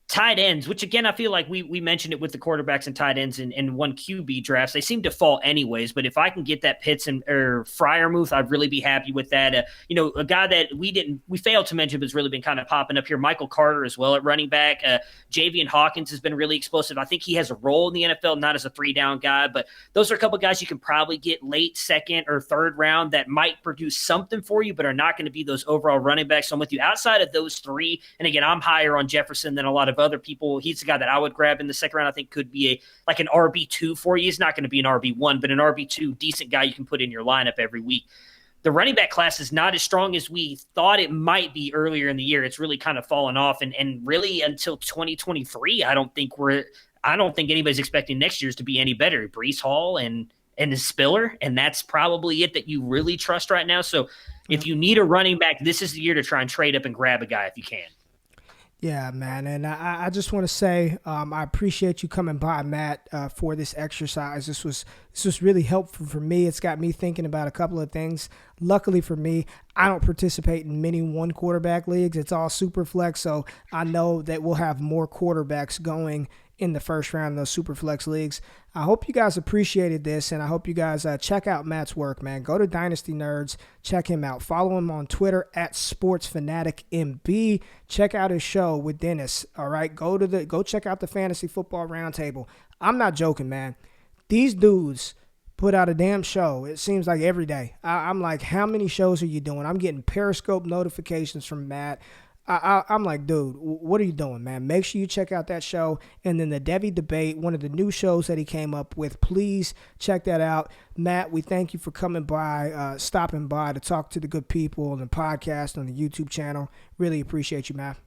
tight ends, which again, I feel like we mentioned it with the quarterbacks and tight ends in one QB drafts. They seem to fall anyways, but if I can get that Pitts or Fryermuth, I'd really be happy with that. A guy that we failed to mention, but has really been kind of popping up here, Michael Carter as well at running back. Javian Hawkins has been really explosive. I think he has a role in the NFL, not as a 3-down guy, but those are a couple guys you can probably get late second or third round that might produce something for you, but are not going to be those overall running backs. So I'm with you. Outside of those three, and again, I'm higher on Jefferson than a lot of other people. He's the guy that I would grab in the second round. I think could be like an RB2 for you. He's not going to be an RB1, but an RB2 decent guy you can put in your lineup every week. the running back class is not as strong as we thought it might be earlier in the year. It's really kind of fallen off. And really until 2023, I don't think anybody's expecting next year's to be any better. Breece Hall and Spiller, and that's probably it that you really trust right now. So if you need a running back, this is the year to try and trade up and grab a guy if you can. Yeah, man. And I just want to say I appreciate you coming by, Matt, for this exercise. This was really helpful for me. It's got me thinking about a couple of things. Luckily for me, I don't participate in many one quarterback leagues. It's all super flex, so I know that we'll have more quarterbacks going in the first round of those super flex leagues. I hope you guys appreciated this, and I hope you guys check out Matt's work, man. Go to Dynasty Nerds, check him out. Follow him on Twitter at SportsFanaticMB. Check out his show with Dennis. All right, go check out the Fantasy Football Roundtable. I'm not joking, man. These dudes put out a damn show. It seems like every day. I'm like, how many shows are you doing? I'm getting Periscope notifications from Matt. I'm like, dude, what are you doing, man? Make sure you check out that show. And then the Devy Debate, one of the new shows that he came up with. Please check that out. Matt, we thank you for coming by, stopping by to talk to the good people on the podcast, on the YouTube channel. Really appreciate you, Matt.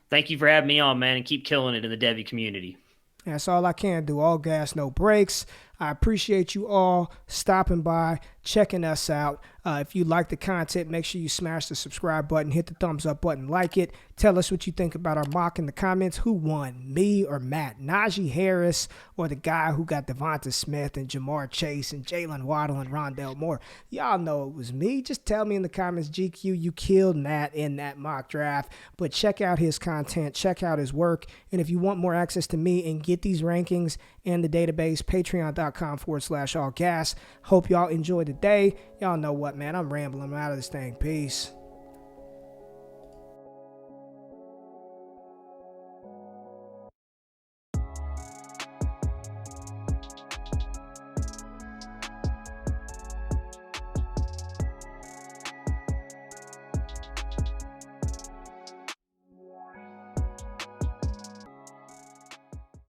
Thank you for having me on, man, and keep killing it in the Devy community. That's all I can do. All gas, no brakes. I appreciate you all stopping by, checking us out. If you like the content, make sure you smash the subscribe button, hit the thumbs up button, like it. Tell us what you think about our mock in the comments. Who won, me or Matt? Najee Harris or the guy who got Devonta Smith and Jamar Chase and Jalen Waddle and Rondale Moore? Y'all know it was me. Just tell me in the comments, GQ, you killed Matt in that mock draft. But check out his content, check out his work. And if you want more access to me and get these rankings and the database, patreon.com/allgas. Hope y'all enjoy the day. Y'all know what, man. I'm rambling. I'm out of this thing. Peace.